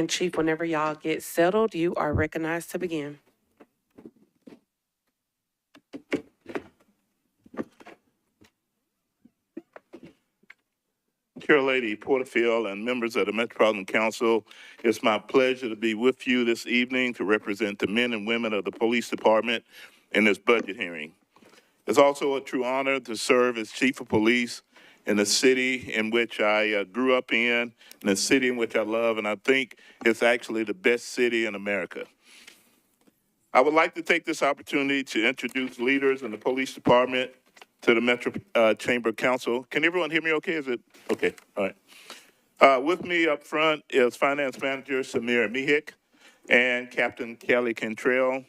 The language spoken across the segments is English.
And Chief, whenever y'all get settled, you are recognized to begin. Chair Lady Porterfield and members of the Metropolitan Council, it's my pleasure to be with you this evening to represent the men and women of the police department in this budget hearing. It's also a true honor to serve as chief of police in the city in which I grew up in the city in which I love, and I think it's actually the best city in America. I would like to take this opportunity to introduce leaders in the police department to the Metro Chamber Council. Can everyone hear me okay? Is it okay? All right. With me up front is Finance Manager Samira Mihik and Captain Kelly Cantrell.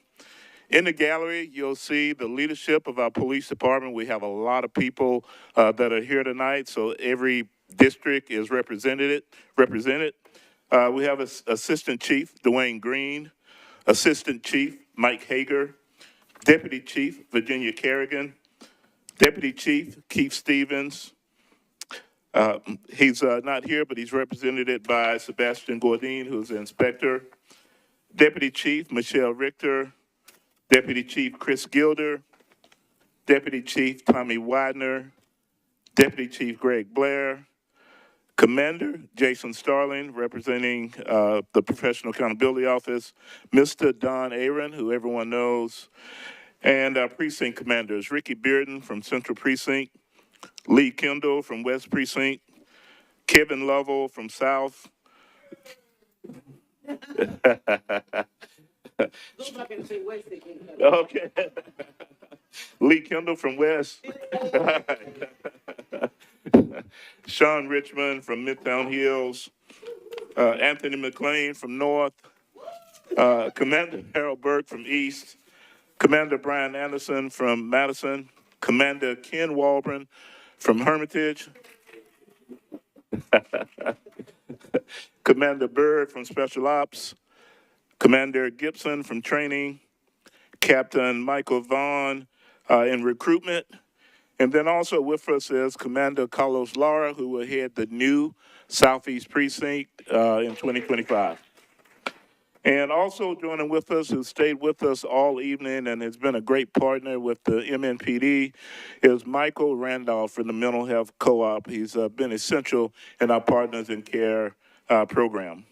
In the gallery, you'll see the leadership of our police department. We have a lot of people that are here tonight, so every district is represented. We have Assistant Chief Dwayne Green, Assistant Chief Mike Hager, Deputy Chief Virginia Kerrigan, Deputy Chief Keith Stevens. He's not here, but he's represented by Sebastian Gordine, who's the inspector. Deputy Chief Michelle Richter, Deputy Chief Chris Gilder, Deputy Chief Tommy Widener, Deputy Chief Greg Blair, Commander Jason Starling, representing the Professional Accountability Office, Mr. Don Aaron, who everyone knows, and our precinct commanders, Ricky Bearden from Central Precinct, Lee Kendall from West Precinct, Kevin Lovell from South. Okay. Lee Kendall from West. Sean Richmond from Midtown Hills. Anthony McLean from North. Commander Harold Burke from East. Commander Brian Anderson from Madison. Commander Ken Walburn from Hermitage. Commander Bird from Special Ops. Commander Gibson from Training. Captain Michael Vaughn in Recruitment. And then also with us is Commander Carlos Lara, who will head the new Southeast Precinct in 2025. And also joining with us, who stayed with us all evening and has been a great partner with the MNPD, is Michael Randolph from the Mental Health Co-op. He's been essential in our Partners in Care program.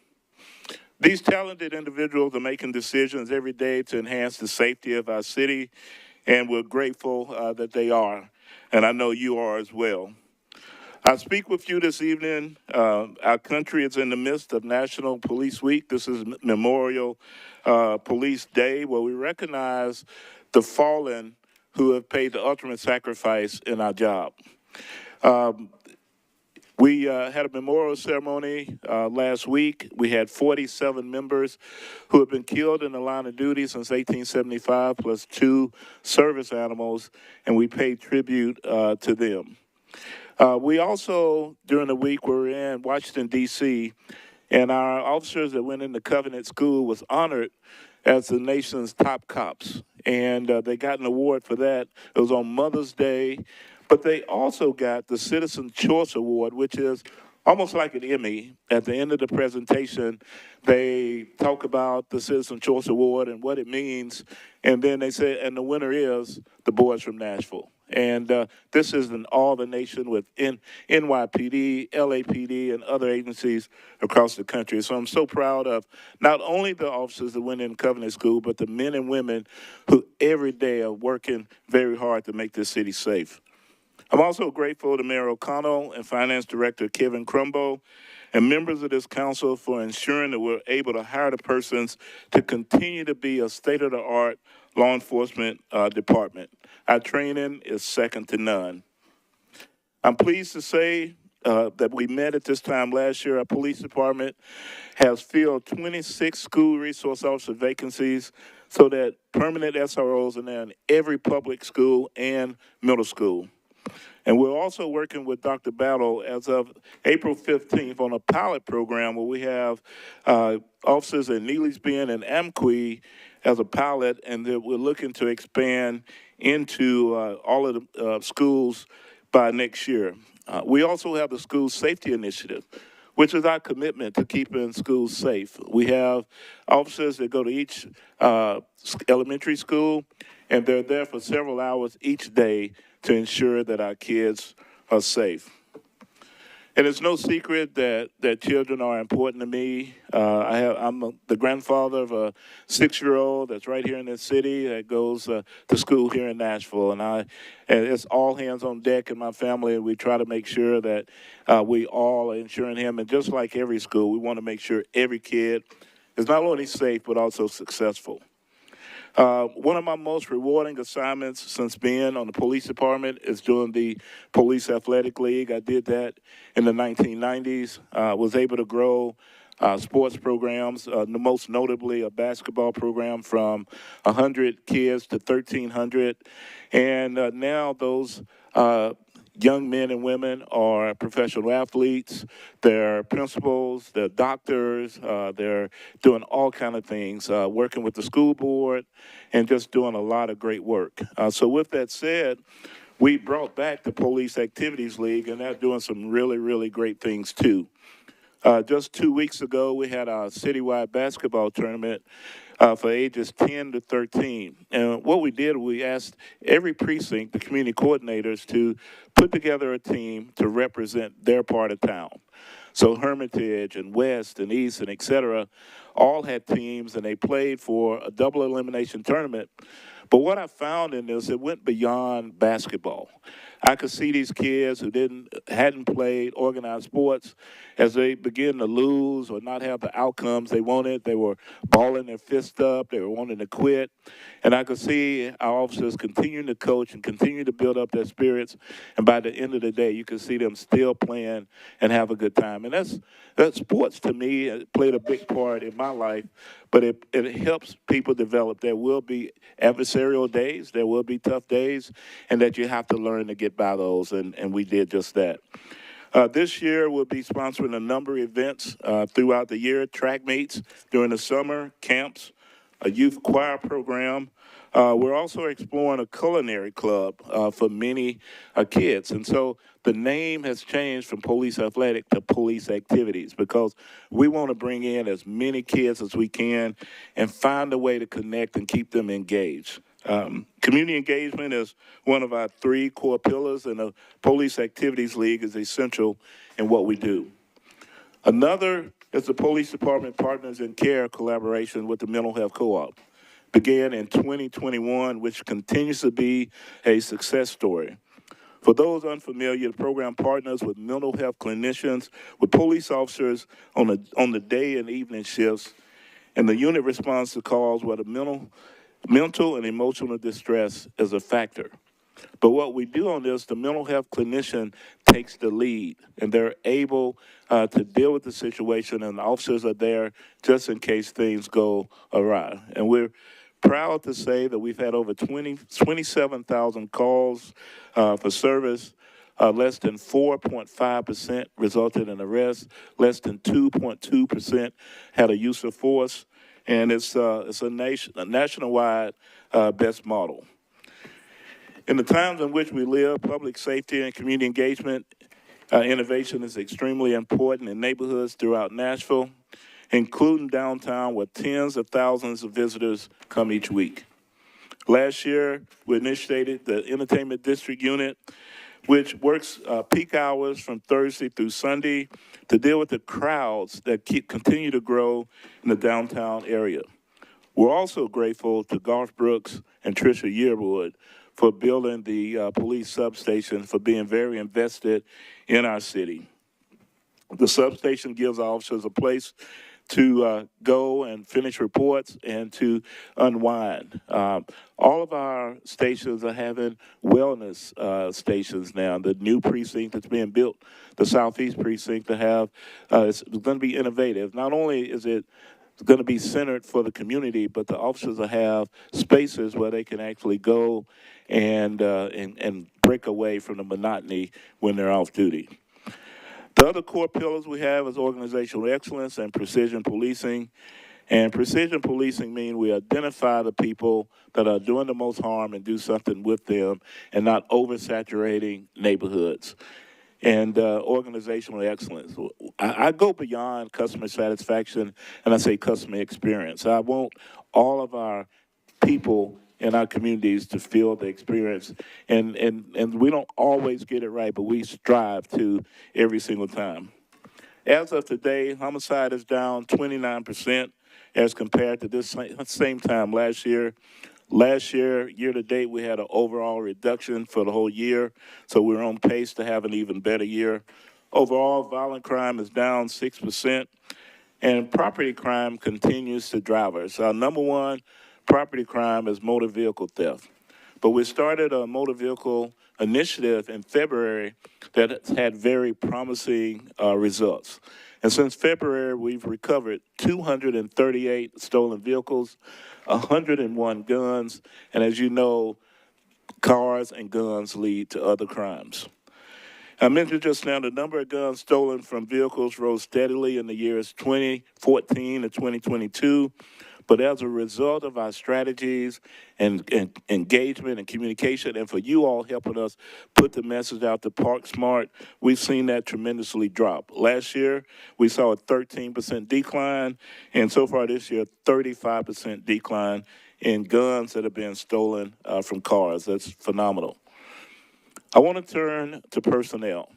These talented individuals are making decisions every day to enhance the safety of our city, and we're grateful that they are. And I know you are as well. I speak with you this evening. Our country is in the midst of National Police Week. This is Memorial Police Day, where we recognize the fallen who have paid the ultimate sacrifice in our job. We had a memorial ceremony last week. We had 47 members who have been killed in the line of duty since 1875, plus 2 service animals, and we paid tribute to them. We also, during the week, were in Washington, D.C., and our officers that went into Covenant School was honored as the nation's top cops, and they got an award for that. It was on Mother's Day, but they also got the Citizen Choice Award, which is almost like an Emmy. At the end of the presentation, they talk about the Citizen Choice Award and what it means, and then they say, and the winner is the boys from Nashville. And this is an all-the-nation with NYPD, LAPD, and other agencies across the country. So I'm so proud of not only the officers that went in Covenant School, but the men and women who every day are working very hard to make this city safe. I'm also grateful to Mayor O'Connell and Finance Director Kevin Crumbo and members of this council for ensuring that we're able to hire the persons to continue to be a state-of-the-art law enforcement department. Our training is second to none. I'm pleased to say that we met at this time last year. Our police department has filled 26 school resource officer vacancies so that permanent SROs are now in every public school and middle school. And we're also working with Dr. Battle as of April 15th on a pilot program where we have officers in Neely's Bend and Amqui as a pilot, and that we're looking to expand into all of the schools by next year. We also have the School Safety Initiative, which is our commitment to keeping schools safe. We have officers that go to each elementary school, and they're there for several hours each day to ensure that our kids are safe. And it's no secret that children are important to me. I'm the grandfather of a 6-year-old that's right here in this city that goes to school here in Nashville. And it's all hands on deck in my family, and we try to make sure that we all are ensuring him. And just like every school, we want to make sure every kid is not only safe, but also successful. One of my most rewarding assignments since being on the police department is doing the Police Athletic League. I did that in the 1990s. Was able to grow sports programs, most notably a basketball program from 100 kids to 1,300. And now those young men and women are professional athletes. They're principals, they're doctors, they're doing all kind of things, working with the school board and just doing a lot of great work. So with that said, we brought back the Police Activities League, and they're doing some really, really great things too. Just 2 weeks ago, we had our citywide basketball tournament for ages 10 to 13. And what we did, we asked every precinct, the community coordinators, to put together a team to represent their part of town. So Hermitage and West and East and et cetera all had teams, and they played for a double elimination tournament. But what I found in this, it went beyond basketball. I could see these kids who hadn't played organized sports as they begin to lose or not have the outcomes they wanted. They were balling their fist up. They were wanting to quit. And I could see our officers continuing to coach and continue to build up their spirits. And by the end of the day, you could see them still playing and have a good time. And that sports, to me, played a big part in my life, but it helps people develop. There will be adversarial days. There will be tough days, and that you have to learn to get by those, and we did just that. This year, we'll be sponsoring a number of events throughout the year, track meets during the summer, camps, a youth choir program. We're also exploring a culinary club for many kids. And so the name has changed from Police Athletic to Police Activities, because we want to bring in as many kids as we can and find a way to connect and keep them engaged. Community engagement is one of our 3 core pillars, and the Police Activities League is essential in what we do. Another is the Police Department Partners in Care collaboration with the Mental Health Co-op. Began in 2021, which continues to be a success story. For those unfamiliar, the program partners with mental health clinicians, with police officers on the day and evening shifts, and the unit responds to calls where the mental and emotional distress is a factor. But what we do on this, the mental health clinician takes the lead, and they're able to deal with the situation, and the officers are there just in case things go awry. And we're proud to say that we've had over 27,000 calls for service. Less than 4.5% resulted in arrest. Less than 2.2% had a use of force. And it's a nationwide best model. In the times in which we live, public safety and community engagement innovation is extremely important in neighborhoods throughout Nashville, including downtown, where tens of thousands of visitors come each week. Last year, we initiated the Entertainment District Unit, which works peak hours from Thursday through Sunday to deal with the crowds that continue to grow in the downtown area. We're also grateful to Garth Brooks and Tricia Yearwood for building the police substation, for being very invested in our city. The substation gives officers a place to go and finish reports and to unwind. All of our stations are having wellness stations now. The new precinct that's being built, the Southeast precinct, to have, it's going to be innovative. Not only is it going to be centered for the community, but the officers will have spaces where they can actually go and break away from the monotony when they're off duty. The other core pillars we have is organizational excellence and precision policing. And precision policing means we identify the people that are doing the most harm and do something with them, and not oversaturating neighborhoods. and organizational excellence. I go beyond customer satisfaction, and I say customer experience. I want all of our people in our communities to feel the experience, and we don't always get it right, but we strive to every single time. As of today, homicide is down 29% as compared to this same time last year. Last year, year to date, we had an overall reduction for the whole year, so we're on pace to have an even better year. Overall, violent crime is down 6%, and property crime continues to drive us. Our number one property crime is motor vehicle theft. But we started a motor vehicle initiative in February that has had very promising results. And since February, we've recovered 238 stolen vehicles, 101 guns, and as you know, cars and guns lead to other crimes. I mentioned just now the number of guns stolen from vehicles rose steadily in the years 2014 to 2022. But as a result of our strategies and engagement and communication, and for you all helping us put the message out to Park Smart, we've seen that tremendously drop. Last year, we saw a 13% decline, and so far this year, 35% decline in guns that have been stolen from cars. That's phenomenal. I want to turn to personnel.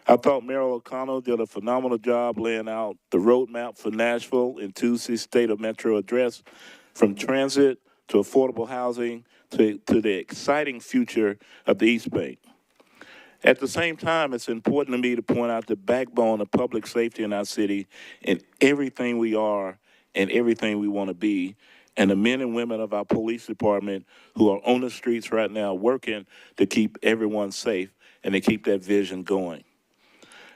I thought Mayor O'Connell did a phenomenal job laying out the roadmap for Nashville in Tuesday's State of Metro address, from transit to affordable housing to the exciting future of the East Bay. At the same time, it's important to me to point out the backbone of public safety in our city in everything we are and everything we want to be, and the men and women of our police department who are on the streets right now working to keep everyone safe and to keep that vision going.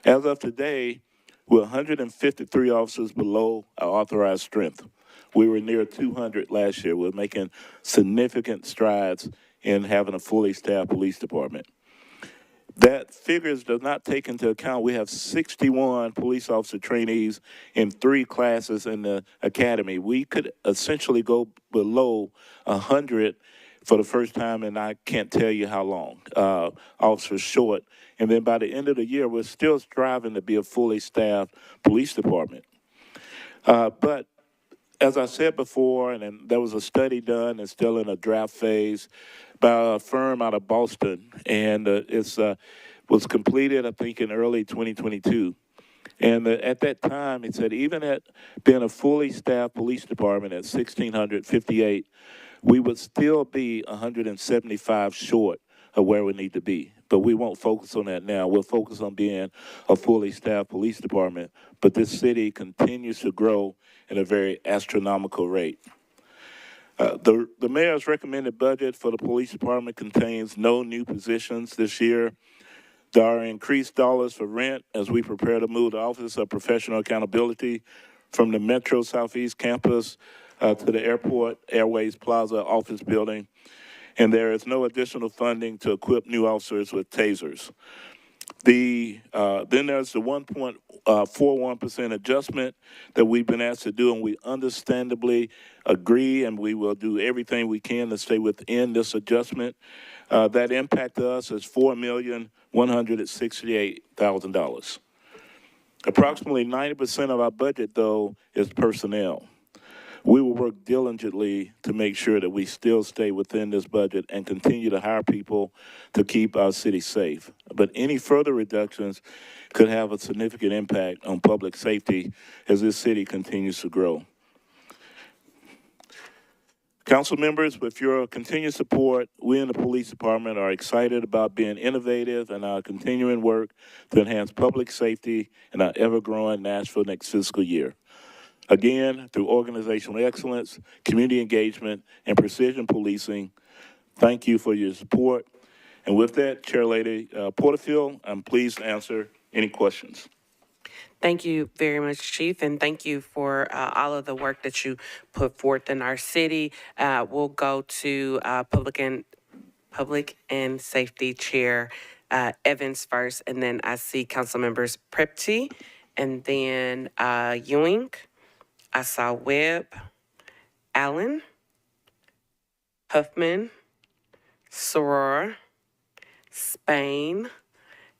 As of today, we're 153 officers below our authorized strength. We were near 200 last year. We're making significant strides in having a fully staffed police department. That figures does not take into account we have 61 police officer trainees in 3 classes in the academy. We could essentially go below 100 for the first time, and I can't tell you how long, officers short. And then by the end of the year, we're still striving to be a fully staffed police department. But as I said before, and then there was a study done and still in a draft phase by a firm out of Boston, and it's was completed, I think, in early 2022. And at that time, it said even at being a fully staffed police department at 1,658, we would still be 175 short of where we need to be. But we won't focus on that now. We'll focus on being a fully staffed police department. But this city continues to grow at a very astronomical rate. The mayor's recommended budget for the police department contains no new positions this year. There are increased dollars for rent as we prepare to move the Office of Professional Accountability from the Metro Southeast campus to the Airport Airways Plaza office building. And there is no additional funding to equip new officers with tasers. Then there's the 1.41% adjustment that we've been asked to do, and we understandably agree, and we will do everything we can to stay within this adjustment. That impact to us is $4,168,000. Approximately 90% of our budget, though, is personnel. We will work diligently to make sure that we still stay within this budget and continue to hire people to keep our city safe. But any further reductions could have a significant impact on public safety as this city continues to grow. Council members, with your continued support, we in the police department are excited about being innovative and our continuing work to enhance public safety in our ever-growing Nashville next fiscal year. Again, through organizational excellence, community engagement, and precision policing, thank you for your support. And with that, Chair Lady Porterfield, I'm pleased to answer any questions. Thank you very much, Chief, and thank you for all of the work that you put forth in our city. We'll go to Public and Safety Chair Evans first, and then I see Council Members Prepty, and then Ewing. I saw Webb, Allen, Huffman, Soror, Spain,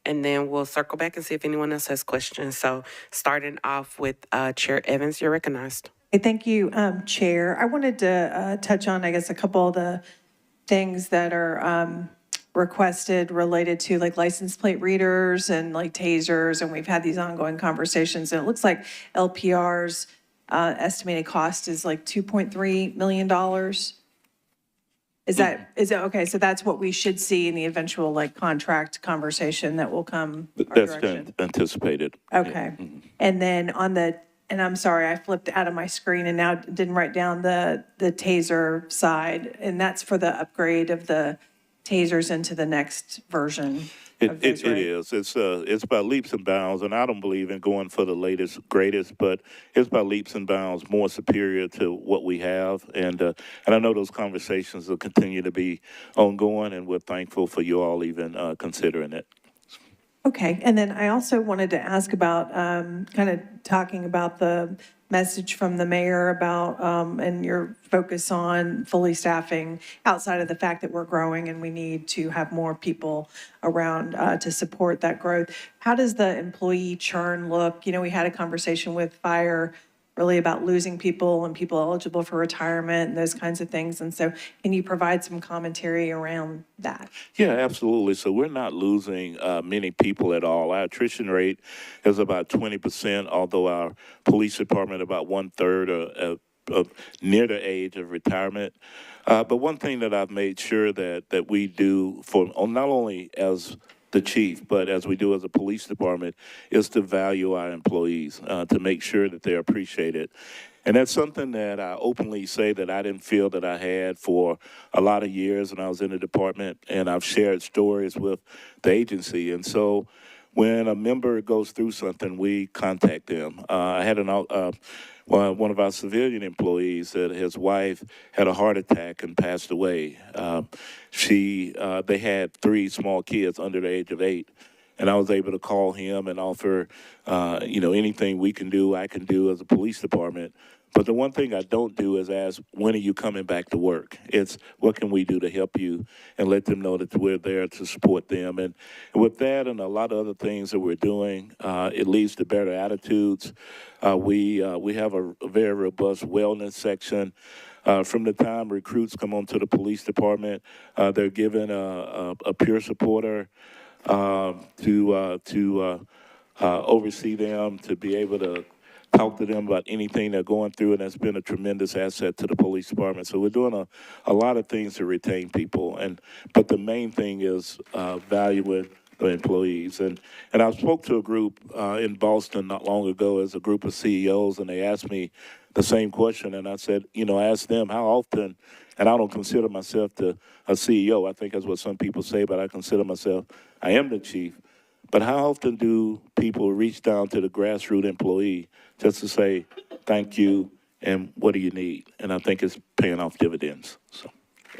and then we'll circle back and see if anyone else has questions. So starting off with Chair Evans, you're recognized. Hey, thank you, Chair. I wanted to touch on, I guess, a couple of the things that are requested related to like license plate readers and like tasers, and we've had these ongoing conversations, and it looks like LPR's estimated cost is like $2.3 million. Is that okay? So that's what we should see in the eventual like contract conversation that will come our That's direction. anticipated. Okay. And then and I'm sorry, I flipped out of my screen and now didn't write down the taser side. And that's for the upgrade of the tasers into the next version of those, It right? is. It's by leaps and bounds, and I don't believe in going for the latest, greatest, but it's by leaps and bounds more superior to what we have. And I know those conversations will continue to be ongoing, and we're thankful for you all even considering it. Okay, and then I also wanted to ask about kind of talking about the message from the mayor about, and your focus on fully staffing outside of the fact that we're growing and we need to have more people around to support that growth. How does the employee churn look? You know, we had a conversation with fire really about losing people and people eligible for retirement and those kinds of things. And so can you provide some commentary around that? Yeah, absolutely. So we're not losing many people at all. Our attrition rate is about 20%, although our police department about 1/3 of near the age of retirement. But one thing that I've made sure that we do for not only as the chief, but as we do as a police department, is to value our employees, to make sure that they're appreciated. And that's something that I openly say that I didn't feel that I had for a lot of years when I was in the department, and I've shared stories with the agency. And so when a member goes through something, we contact them. I had one of our civilian employees that his wife had a heart attack and passed away. They had 3 small kids under the age of 8. And I was able to call him and offer, anything we can do, I can do as a police department. But the one thing I don't do is ask, when are you coming back to work? It's what can we do to help you and let them know that we're there to support them. And with that and a lot of other things that we're doing, it leads to better attitudes. We have a very robust wellness section. From the time recruits come onto the police department, they're given a peer supporter to oversee them, to be able to talk to them about anything they're going through, and that's been a tremendous asset to the police department. So we're doing a lot of things to retain people, but the main thing is valuing the employees. And I spoke to a group in Boston not long ago as a group of CEOs, and they asked me the same question, and I said, I asked them how often, and I don't consider myself a CEO. I think that's what some people say, but I am the chief. But how often do people reach down to the grassroots employee just to say, thank you, and what do you need? And I think it's paying off dividends. So.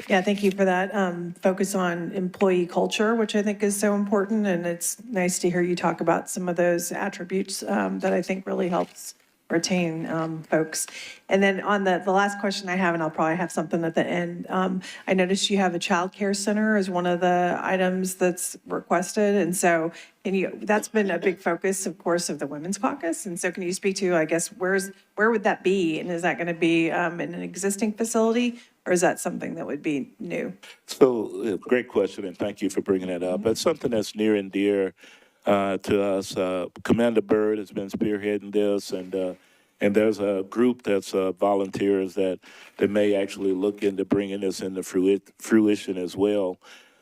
Yeah, thank you for that focus on employee culture, which I think is so important. And it's nice to hear you talk about some of those attributes that I think really helps retain folks. And then on the last question I have, and I'll probably have something at the end, I noticed you have a child care center as one of the items that's requested. And so that's been a big focus, of course, of the Women's Caucus. And so can you speak to, I guess, where would that be? And is that going to be in an existing facility, or is that something that would be new? So, great question, and thank you for bringing that up. That's something that's near and dear to us. Commander Byrd has been spearheading this, and there's a group that's volunteers that may actually look into bringing this into fruition as well.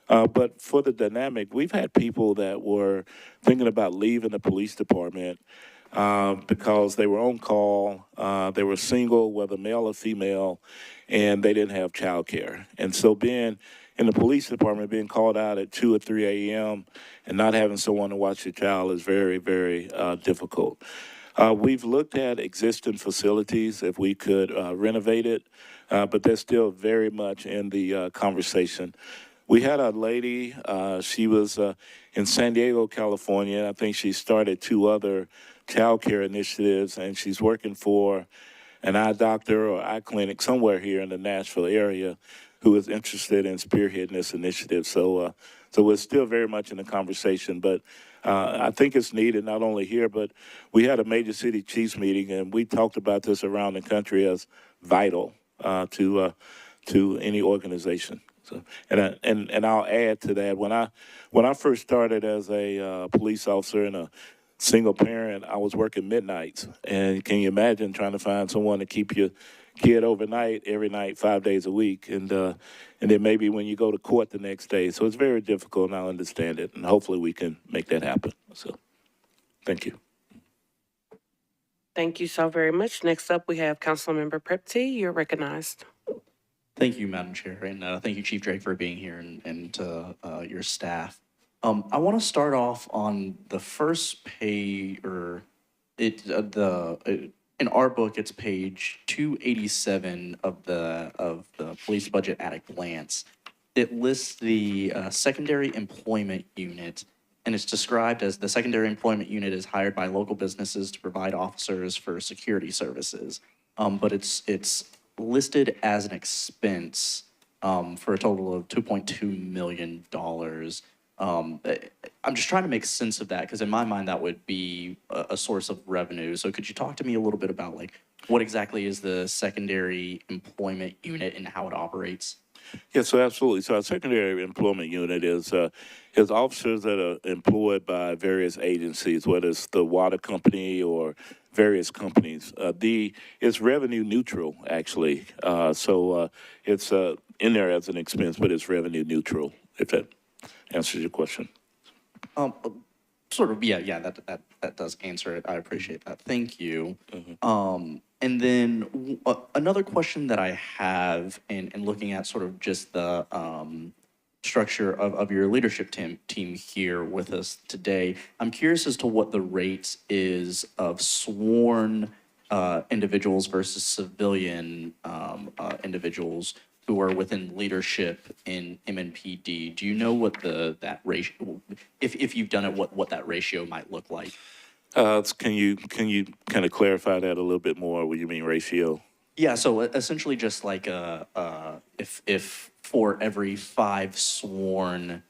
But for the dynamic, we've had people that were thinking about leaving the police department because they were on call, they were single, whether male or female, and they didn't have child care. And so being in the police department, being called out at 2 or 3 a.m. and not having someone to watch your child is very, very difficult. We've looked at existing facilities if we could renovate it, but they're still very much in the conversation. We had a lady, she was in San Diego, California. I think she started 2 other child care initiatives, and she's working for an eye doctor or eye clinic somewhere here in the Nashville area who is interested in spearheading this initiative. So So we're still very much in the conversation, but I think it's needed not only here, but we had a major city chiefs meeting, and we talked about this around the country as vital to any organization. So, and I'll add to that, when I first started as a police officer and a single parent, I was working midnights, and can you imagine trying to find someone to keep your kid overnight every night, 5 days a week, and then maybe when you go to court the next day. So it's very difficult, and I understand it, and hopefully we can make that happen. So, thank you. Thank you so very much. Next up, we have Councilmember Prepty. You're recognized. Thank you, Madam Chair, and thank you, Chief Drake, for being here and to your staff. I want to start off on the first page, or in our book, it's page 287 of the police budget at a glance. It lists the secondary employment unit, and it's described as the secondary employment unit is hired by local businesses to provide officers for security services. But it's listed as an expense for a total of $2.2 million. I'm just trying to make sense of that, because in my mind that would be a source of revenue. So could you talk to me a little bit about like what exactly is the secondary employment unit and how it operates? Yeah, so absolutely. So our secondary employment unit is officers that are employed by various agencies, whether it's the water company or various companies. It's revenue neutral, actually. It's in there as an expense, but it's revenue neutral, if that answers your question. Sort of, yeah, that does answer it. I appreciate that. Thank you. And then another question that I have in looking at sort of just the structure of your leadership team here with us today, I'm curious as to what the rate is of sworn individuals versus civilian individuals who are within leadership in MNPD. Do you know what that ratio, if you've done it, what that ratio might look like? Can you kind of clarify that a little bit more? What you mean ratio? Yeah, so essentially just like if for every 5 sworn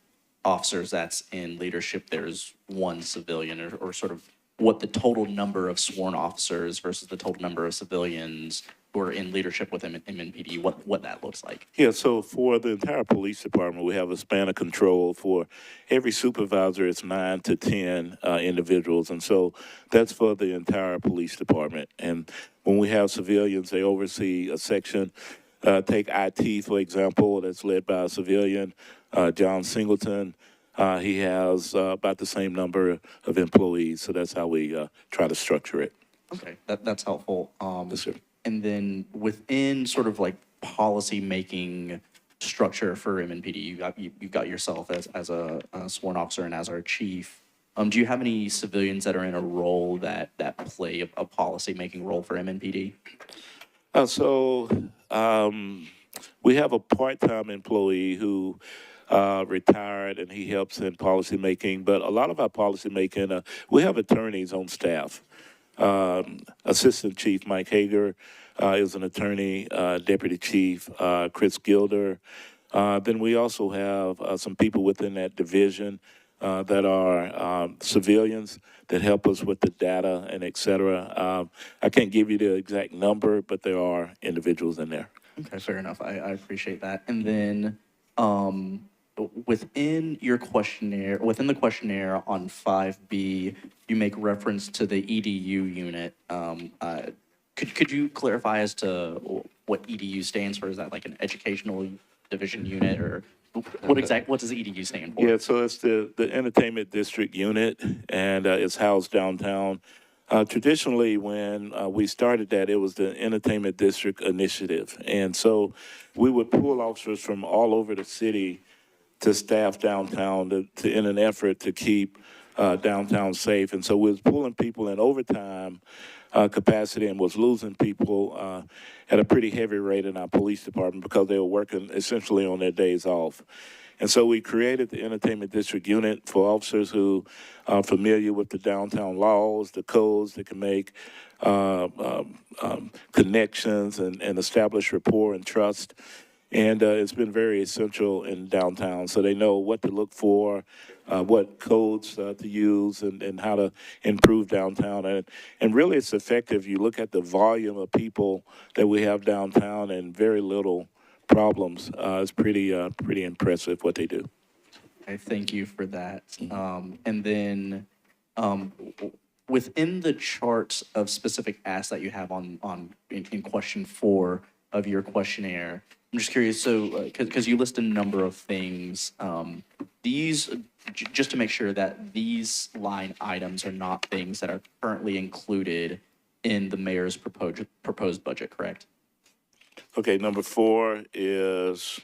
officers that's in leadership, there's 1 civilian, or sort of what the total number of sworn officers versus the total number of civilians who are in leadership with MNPD, what that looks like. Yeah, so for the entire police department, we have a span of control. For every supervisor, it's 9 to 10 individuals, and so that's for the entire police department. And when we have civilians, they oversee a section. Take IT, for example, that's led by a civilian, John Singleton. He has about the same number of employees, so that's how we try to structure it. Okay, that's helpful. Yes, sir. And then within sort of like policy making structure for MNPD, you've got yourself as a sworn officer and as our chief. Do you have any civilians that are in a role that play a policy making role for MNPD? We have a part-time employee who retired, and he helps in policy making. But a lot of our policy making, we have attorneys on staff. Assistant Chief Mike Hager is an attorney, Deputy Chief Chris Gilder. Then we also have some people within that division that are civilians that help us with the data and et cetera. I can't give you the exact number, but there are individuals in there. Okay, fair enough. I appreciate that. And then within the questionnaire on 5B, you make reference to the EDU unit. Could you clarify as to what EDU stands for? Is that like an educational division unit, or what does EDU stand for? Yeah, so it's the entertainment district unit, and it's housed downtown. Traditionally, when we started that, it was the entertainment district initiative, and so we would pull officers from all over the city to staff downtown in an effort to keep downtown safe. And so we was pulling people in overtime capacity and was losing people at a pretty heavy rate in our police department because they were working essentially on their days off. And so we created the entertainment district unit for officers who are familiar with the downtown laws, the codes that can make connections and establish rapport and trust. And it's been very essential in downtown, so they know what to look for, what codes to use, and how to improve downtown. And really, it's effective. You look at the volume of people that we have downtown, and very little problems. It's pretty impressive what they do. I thank you for that. And then within the charts of specific asks that you have in question 4 of your questionnaire, I'm just curious, so, because you list a number of things, just to make sure that these line items are not things that are currently included in the mayor's proposed budget, correct? Okay, number 4 is,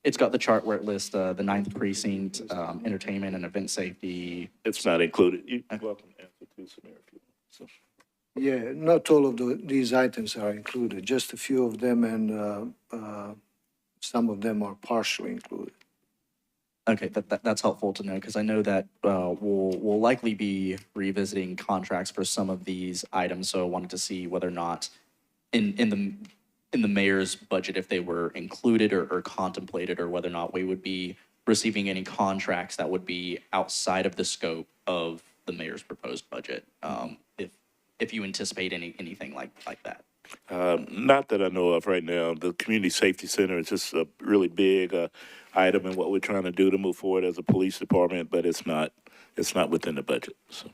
It's got the chart where it lists the 9th precinct, entertainment and event safety. it's not included. You're welcome to answer too, Samir, if you want. So. Yeah, not all of these items are included, just a few of them, and some of them are partially included. Okay, that's helpful to know, because I know that we'll likely be revisiting contracts for some of these items, so I wanted to see whether or not in the mayor's budget, if they were included or contemplated, or whether or not we would be receiving any contracts that would be outside of the scope of the mayor's proposed budget, if you anticipate anything like that. Not that I know of right now. The community safety center is just a really big item in what we're trying to do to move forward as a police department, but it's not within the budget. So.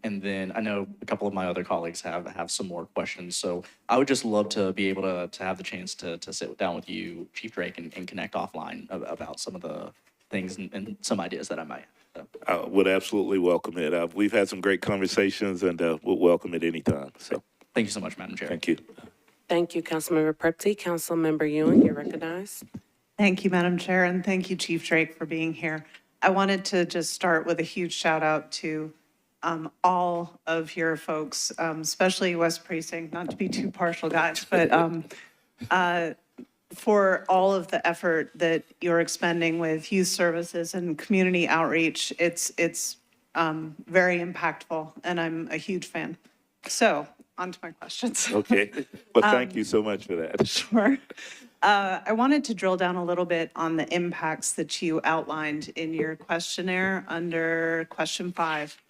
And then I know a couple of my other colleagues have some more questions, so I would just love to be able to have the chance to sit down with you, Chief Drake, and connect offline about some of the things and some ideas that I might have. I would absolutely welcome it. We've had some great conversations, and we'll welcome it anytime. So, Thank you so much, Madam Chair. thank you. Thank you, Councilmember Prepty. Councilmember Ewing, you're recognized. Thank you, Madam Chair, and thank you, Chief Drake, for being here. I wanted to just start with a huge shout out to all of your folks, especially West Precinct, not to be too partial, guys, but for all of the effort that you're expending with youth services and community outreach. It's very impactful, and I'm a huge fan. So, on to my questions. Okay. Well, thank you so much for that. Sure. I wanted to drill down a little bit on the impacts that you outlined in your questionnaire under question 5.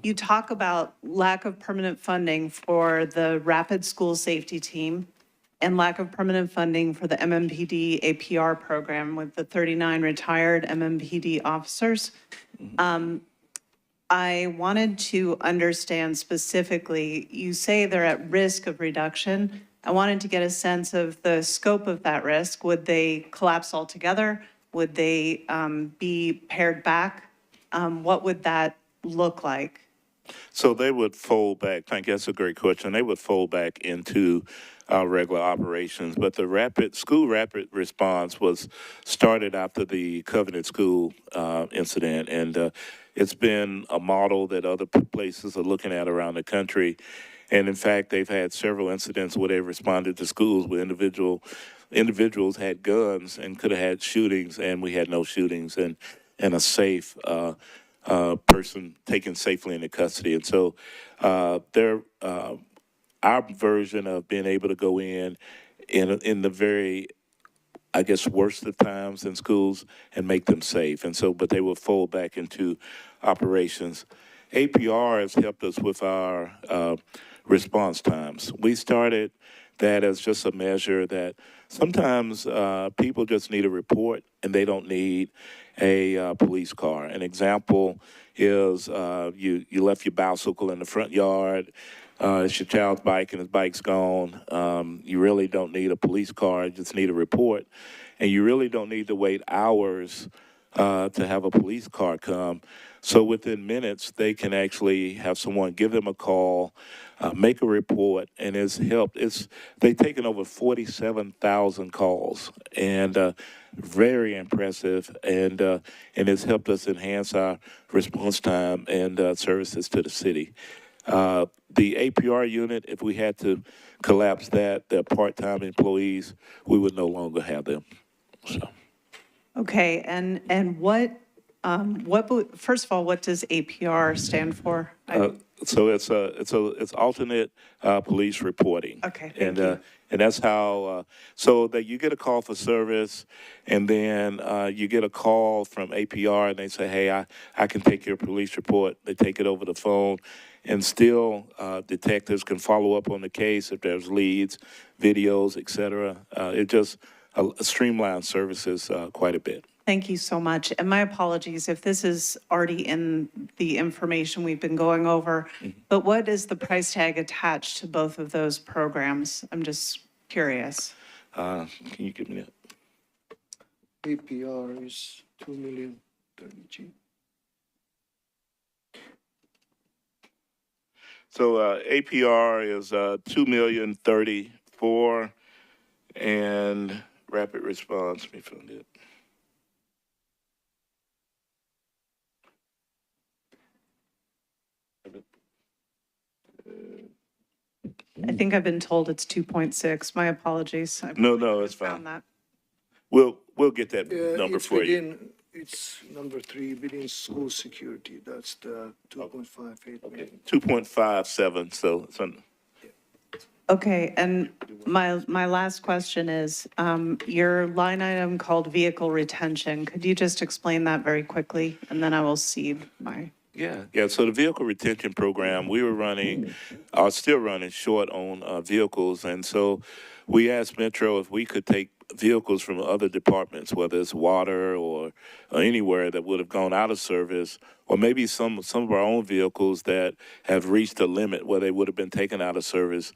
You talk about lack of permanent funding for the Rapid School Safety Team and lack of permanent funding for the MMPD APR program with the 39 retired MMPD officers. I wanted to understand specifically, you say they're at risk of reduction. I wanted to get a sense of the scope of that risk. Would they collapse altogether? Would they be pared back? What would that look like? So they would fold back. Thank you. That's a great question. They would fold back into our regular operations. But the school rapid response was started after the Covenant School incident. And it's been a model that other places are looking at around the country. And in fact, they've had several incidents where they've responded to schools where individuals had guns and could have had shootings, and we had no shootings, and a safe person taken safely into custody. And so our version of being able to go in the very, I guess, worst of times in schools and make them safe. And so, but they will fold back into operations. APR has helped us with our response times. We started that as just a measure that sometimes people just need a report and they don't need a police car. An example is you left your bicycle in the front yard. It's your child's bike and his bike's gone. You really don't need a police car, you just need a report. And you really don't need to wait hours to have a police car come. So within minutes, they can actually have someone give them a call, make a report, and it's helped. They've taken over 47,000 calls, and very impressive, and it's helped us enhance our response time and services to the city. The APR unit, if we had to collapse that, the part-time employees, we would no longer have them. So. Okay, and what, first of all, what does APR stand for? So it's alternate police reporting. Okay, thank And you. and that's how so that you get a call for service, and then you get a call from APR, and they say, hey, I can take your police report. They take it over the phone, and still detectives can follow up on the case if there's leads, videos, et cetera. It just streamlines services quite a bit. Thank you so much. And my apologies if this is already in the information we've been going over, but what is the price tag attached to both of those programs? I'm just curious. Can you give me that? APR is 2,030,000. So APR is 2,034,000, and rapid response. Let me find it. I think I've been told it's 2.6. My apologies. I No, probably it's found fine. that. We'll get that number It's for you. within, it's number 3, within school security. That's the 2.58 million. 2.57. So it's on. Okay, and my last question is, your line item called vehicle retention, could you just explain that very quickly? And then I will cede my, Yeah. So the vehicle retention program, we were running, are still running short on vehicles, and so we asked Metro if we could take vehicles from other departments, whether it's water or anywhere that would have gone out of service, or maybe some of our own vehicles that have reached a limit where they would have been taken out of service.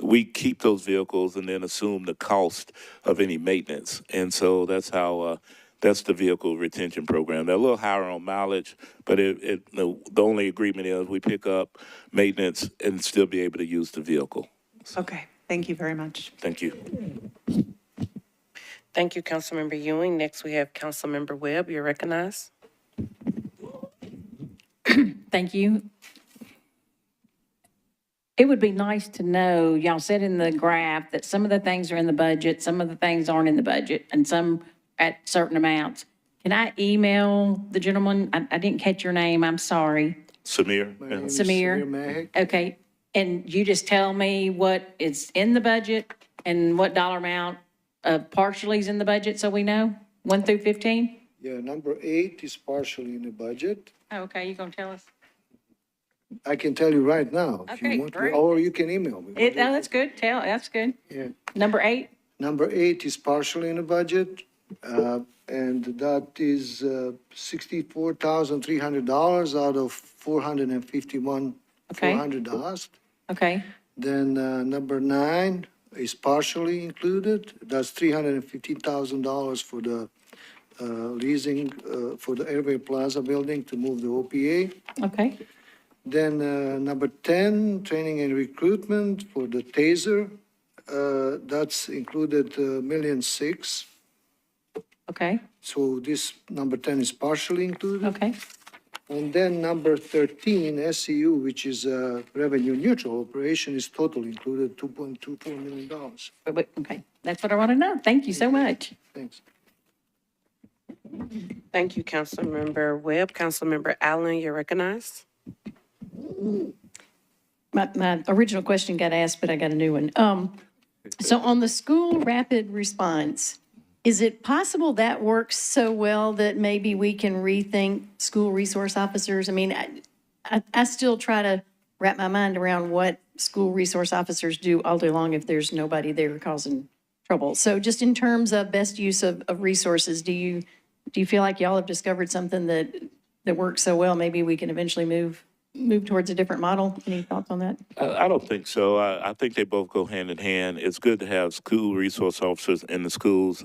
We keep those vehicles and then assume the cost of any maintenance, and so that's how. That's the vehicle retention program. They're a little higher on mileage, but the only agreement is we pick up maintenance and still be able to use the vehicle. okay, thank you very much. Thank you. Thank you, Councilmember Ewing. Next, we have Councilmember Webb. You're recognized. Thank you. It would be nice to know, y'all said in the graph that some of the things are in the budget, some of the things aren't in the budget, and some at certain amounts. Can I email the gentleman? I didn't catch your name, I'm sorry. Samir? My name is Samir. Mahek. Okay, and you just tell me what is in the budget and what dollar amount partially is in the budget, so we know, 1 through 15? Yeah, number 8 is partially in the budget. Oh, okay, you gonna tell us? I can tell you right now if Okay, you want to, great. or you can email me. That's good, that's good. Yeah. Number 8? Number 8 is partially in the budget, and that is $64,300 out of $451,400 asked. Okay, Then number 9 is partially included. That's $350,000 for the leasing for the Airway Plaza building to move the OPA. okay, Then number 10, training and recruitment for the TASER. That's included $1.6 million. okay, So this number 10 is partially included. okay. And then number 13, SCU, which is a revenue neutral operation, is totally included, $2.24 million. Okay, that's what I want to know. Thank you so much. Thanks. Thank you, Councilmember Webb. Councilmember Allen, you're recognized. My original question got asked, but I got a new one. So on the school rapid response, is it possible that works so well that maybe we can rethink school resource officers? I mean, I still try to wrap my mind around what school resource officers do all day long if there's nobody there causing trouble. So just in terms of best use of resources, do you feel like y'all have discovered something that works so well, maybe we can eventually move towards a different model? Any thoughts on that? I don't think so. I think they both go hand in hand. It's good to have school resource officers in the schools.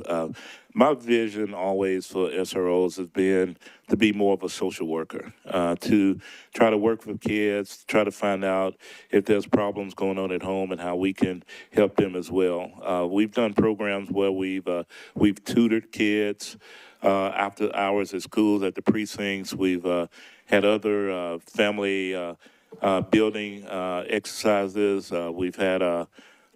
My vision always for SROs has been to be more of a social worker, to try to work with kids, try to find out if there's problems going on at home and how we can help them as well. We've done programs where we've tutored kids after hours at schools, at the precincts. We've had other family building exercises. We've had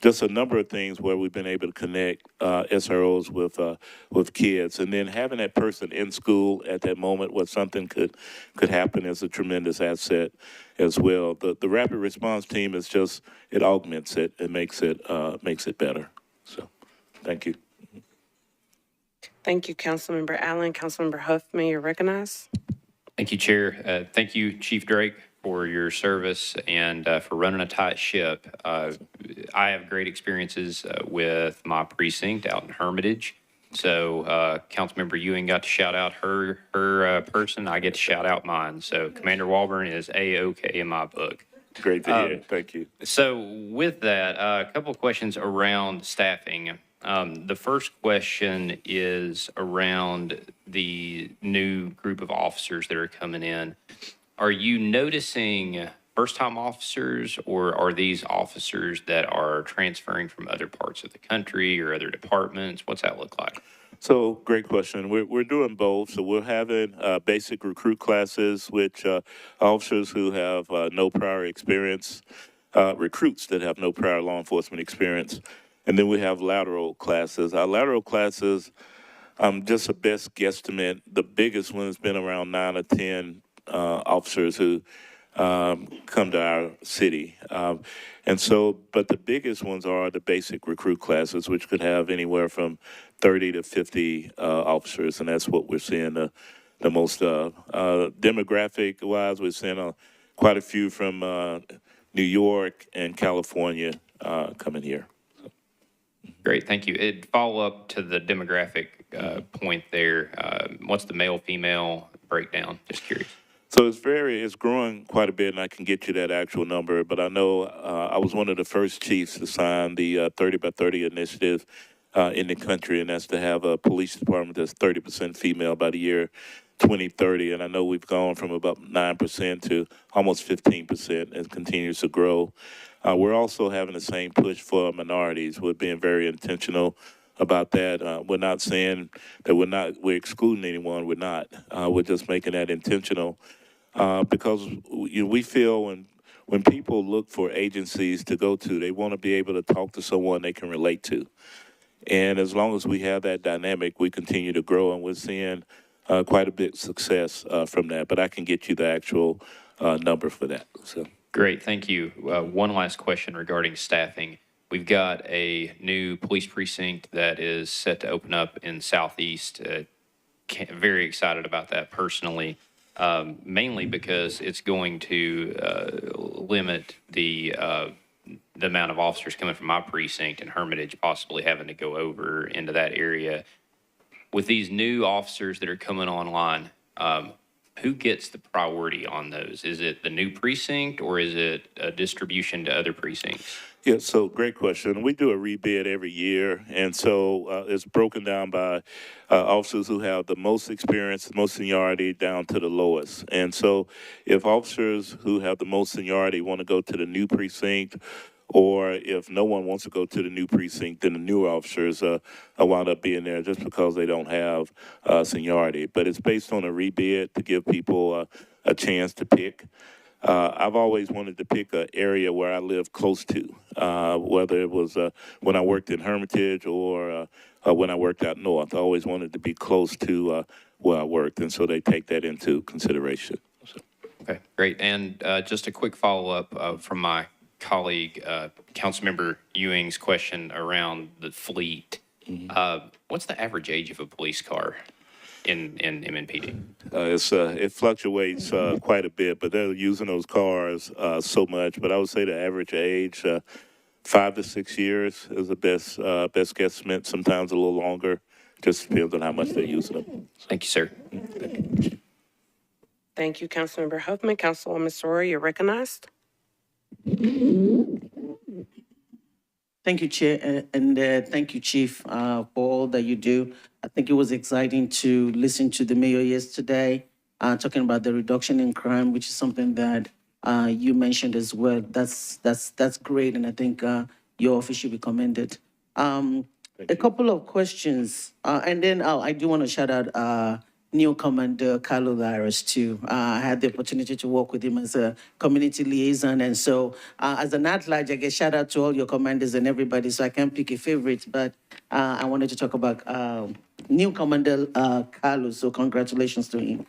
just a number of things where we've been able to connect SROs with kids, and then having that person in school at that moment where something could happen is a tremendous asset as well. The rapid response team is just, it augments it, it makes it better. So, thank you. Thank you, Councilmember Allen. Councilmember Huffman, you're recognized. Thank you, Chair. Thank you, Chief Drake, for your service and for running a tight ship. I have great experiences with my precinct out in Hermitage. So Councilmember Ewing got to shout out her person. I get to shout out mine. So Commander Walburn is A-OK in my book. Great to hear. Thank you. So with that, a couple of questions around staffing. The first question is around the new group of officers that are coming in. Are you noticing first-time officers, or are these officers that are transferring from other parts of the country or other departments? What's that look like? So, great question. We're doing both. So we're having basic recruit classes, which officers who have no prior experience, recruits that have no prior law enforcement experience. And then we have lateral classes. Our lateral classes, just a best guesstimate, the biggest one has been around 9 or 10 officers who come to our city. And so, but the biggest ones are the basic recruit classes, which could have anywhere from 30 to 50 officers, and that's what we're seeing the most of. Demographic-wise, we're seeing quite a few from New York and California coming here. Great, thank you. Follow up to the demographic point there. What's the male-female breakdown? Just curious. So it's growing quite a bit, and I can get you that actual number. But I know I was one of the first chiefs to sign the 30 by 30 initiative in the country, and that's to have a police department that's 30% female by the year 2030. And I know we've gone from about 9% to almost 15%, and continues to grow. We're also having the same push for minorities. We're being very intentional about that. We're not saying that we're excluding anyone. We're not. We're just making that intentional because we feel when people look for agencies to go to, they want to be able to talk to someone they can relate to. And as long as we have that dynamic, we continue to grow, and we're seeing quite a bit of success from that. But I can get you the actual number for that. So. Great, thank you. One last question regarding staffing. We've got a new police precinct that is set to open up in Southeast. Very excited about that personally, mainly because it's going to limit the amount of officers coming from my precinct in Hermitage, possibly having to go over into that area. With these new officers that are coming online, who gets the priority on those? Is it the new precinct, or is it a distribution to other precincts? Yeah, so great question. We do a rebid every year, and so it's broken down by officers who have the most experience, the most seniority, down to the lowest. And so if officers who have the most seniority want to go to the new precinct, or if no one wants to go to the new precinct, then the new officers wound up being there just because they don't have seniority. But it's based on a rebid to give people a chance to pick. I've always wanted to pick an area where I live close to, whether it was when I worked in Hermitage or when I worked out north. I always wanted to be close to where I worked, and so they take that into consideration. So. Okay, great. And just a quick follow-up from my colleague, Councilmember Ewing's question around the fleet. What's the average age of a police car in MNPD? It fluctuates quite a bit, but they're using those cars so much. But I would say the average age, 5 to 6 years is the best guesstimate. Sometimes a little longer. Just depends on how much they're using them. Thank you, sir. Thank you, Councilmember Huffman. Councilwoman Sawyer, you're recognized. Thank you, Chair, and thank you, Chief, for all that you do. I think it was exciting to listen to the mayor yesterday, talking about the reduction in crime, which is something that you mentioned as well. That's great, and I think your office should be commended. A couple of questions, and then I do want to shout out new commander, Carlo Laris, too. I had the opportunity to work with him as a community liaison. And so as an at-large, I guess shout out to all your commanders and everybody, so I can't pick a favorite, but I wanted to talk about new commander Carlos, so congratulations to him.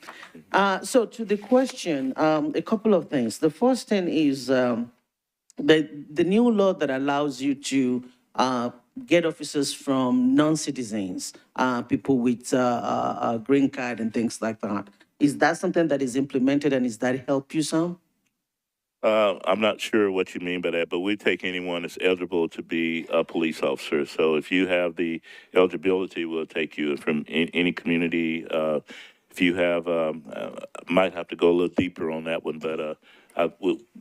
So to the question, a couple of things. The first thing is the new law that allows you to get officers from non-citizens, people with a green card and things like that. Is that something that is implemented, and is that help you some? I'm not sure what you mean by that, but we take anyone that's eligible to be a police officer. So if you have the eligibility, we'll take you from any community. If you have, might have to go a little deeper on that one, but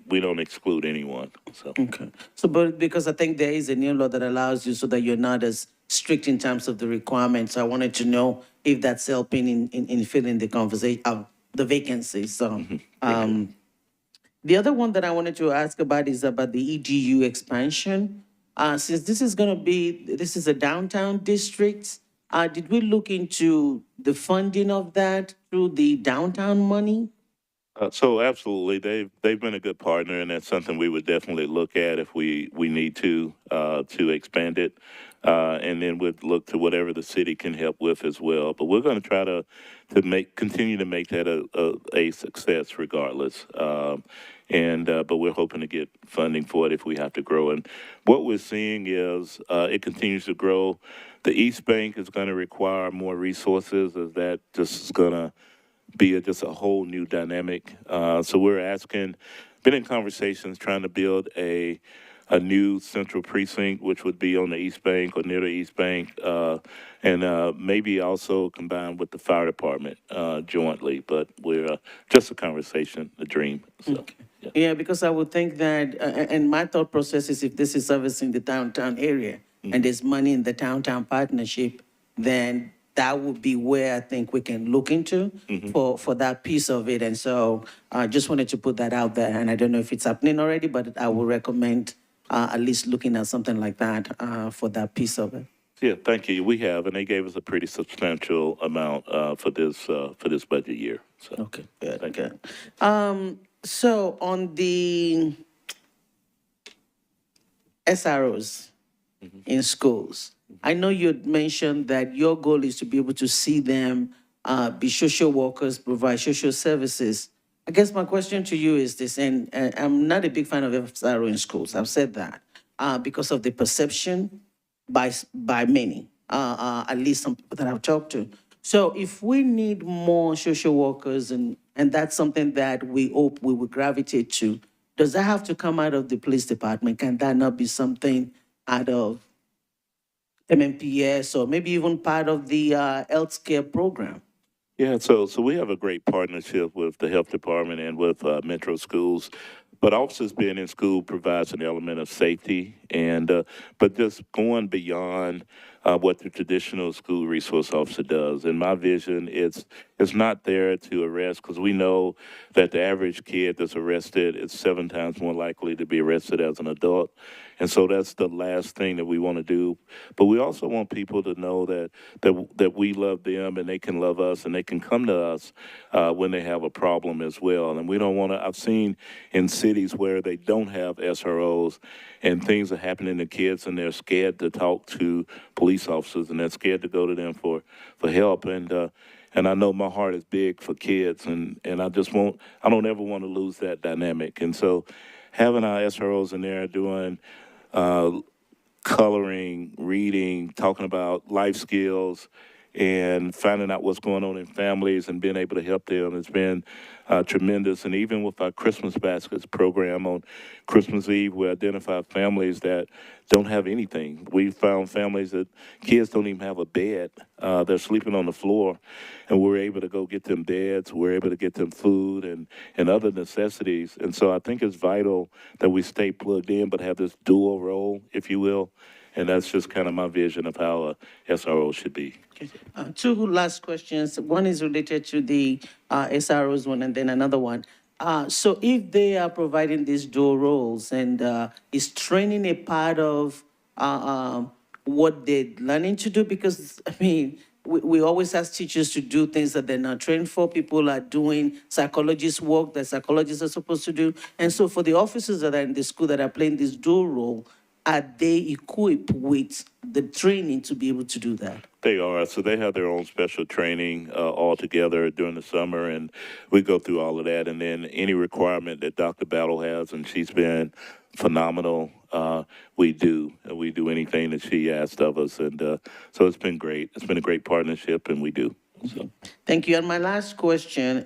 we don't exclude anyone. So. Okay. So, but because I think there is a new law that allows you so that you're not as strict in terms of the requirements, I wanted to know if that's helping in filling the conversation, the vacancies. So, the other one that I wanted to ask about is about the EDU expansion. Since this is this is a downtown district, did we look into the funding of that through the downtown money? So absolutely, they've been a good partner, and that's something we would definitely look at if we need to expand it, and then we'd look to whatever the city can help with as well. But we're going to try to continue to make that a success regardless. But we're hoping to get funding for it if we have to grow. And what we're seeing is it continues to grow. The East Bank is going to require more resources, as that just is going to be just a whole new dynamic. So we're been in conversations trying to build a new central precinct, which would be on the East Bank or near the East Bank, and maybe also combined with the fire department jointly. But we're just a conversation, a dream. So. Okay. Yeah, because I would think that, and my thought process is if this is servicing the downtown area and there's money in the downtown partnership, then that would be where I think we can look into for that piece of it. And so I just wanted to put that out there. And I don't know if it's happening already, but I would recommend at least looking at something like that for that piece of it. Yeah, thank you. We have, and they gave us a pretty substantial amount for this budget year. So. Okay, good, Thank good. So on the SROs in schools, I know you had mentioned that your goal is to be able to see them be social workers, provide social services. I guess my question to you is this, and I'm not a big fan of SRO in schools. I've said that because of the perception by many, at least some people that I've talked to. So if we need more social workers, and that's something that we hope we will gravitate to, does that have to come out of the police department? Can that not be something out of MMPS or maybe even part of the healthcare program? Yeah, so we have a great partnership with the health department and with Metro Schools. But officers being in school provides an element of safety, and but just going beyond what the traditional school resource officer does. In my vision, it's not there to arrest, because we know that the average kid that's arrested is 7 times more likely to be arrested as an adult. And so that's the last thing that we want to do. But we also want people to know that we love them and they can love us and they can come to us when they have a problem as well. And we don't want to, I've seen in cities where they don't have SROs and things are happening to kids and they're scared to talk to police officers and they're scared to go to them for help. And I know my heart is big for kids, and I don't ever want to lose that dynamic. And so having our SROs in there doing coloring, reading, talking about life skills, and finding out what's going on in families and being able to help them has been tremendous. And even with our Christmas Baskets program on Christmas Eve, we identify families that don't have anything. We found families that kids don't even have a bed. They're sleeping on the floor, and we're able to go get them beds. We're able to get them food and other necessities. And so I think it's vital that we stay plugged in but have this dual role, if you will. And that's just kind of my vision of how a SRO should be. Okay. Two last questions. One is related to the SROs one, and then another one. So if they are providing these dual roles, and is training a part of what they're learning to do? Because, I mean, we always ask teachers to do things that they're not trained for. People are doing psychologist work that psychologists are supposed to do. And so for the officers that are in the school that are playing this dual role, are they equipped with the training to be able to do that? They are. So they have their own special training all together during the summer, and we go through all of that. And then any requirement that Dr. Battle has, and she's been phenomenal, we do. And we do anything that she asked of us. And so it's been great. It's been a great partnership, and we do. So. Thank you. And my last question,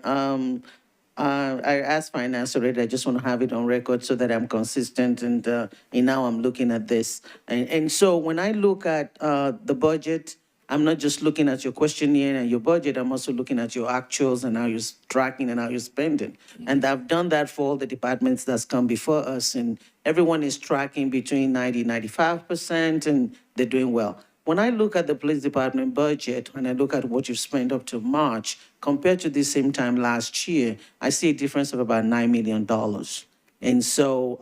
I asked finance already. I just want to have it on record so that I'm consistent. And now I'm looking at this. And so when I look at the budget, I'm not just looking at your questionnaire and your budget. I'm also looking at your actuals and how you're tracking and how you're spending. And I've done that for all the departments that's come before us. And everyone is tracking between 90, 95%, and they're doing well. When I look at the police department budget, when I look at what you've spent up to March, compared to the same time last year, I see a difference of about $9 million. And so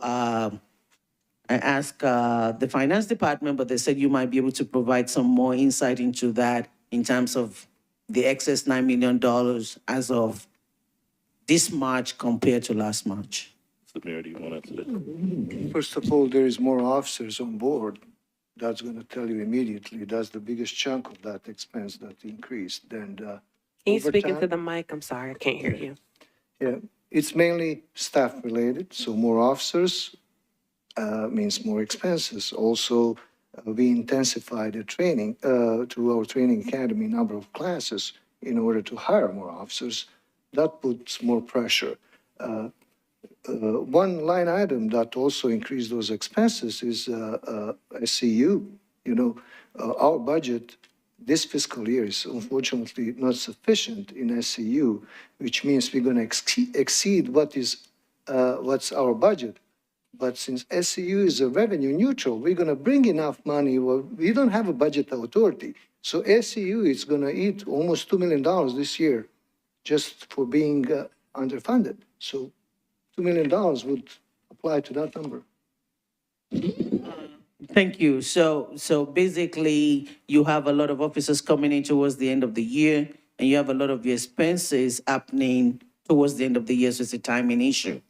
I asked the finance department, but they said you might be able to provide some more insight into that in terms of the excess $9 million as of this March compared to last March. So, Mayor, do you want to answer that? First of all, there is more officers on board. That's going to tell you immediately. That's the biggest chunk of that expense that increased. And Can you speak into overtime, the mic? I'm sorry, I can't hear you. yeah, it's mainly staff related. So more officers means more expenses. Also, we intensified the training to our training academy number of classes in order to hire more officers. That puts more pressure. One line item that also increased those expenses is SCU. You know, our budget this fiscal year is unfortunately not sufficient in SCU, which means we're going to exceed what's our budget. But since SCU is a revenue neutral, we're going to bring enough money. Well, we don't have a budget authority. So SCU is going to eat almost $2 million this year just for being underfunded. So $2 million would apply to that number. Thank you. So basically, you have a lot of officers coming in towards the end of the year, and you have a lot of your expenses happening towards the end of the year, so it's a timing issue.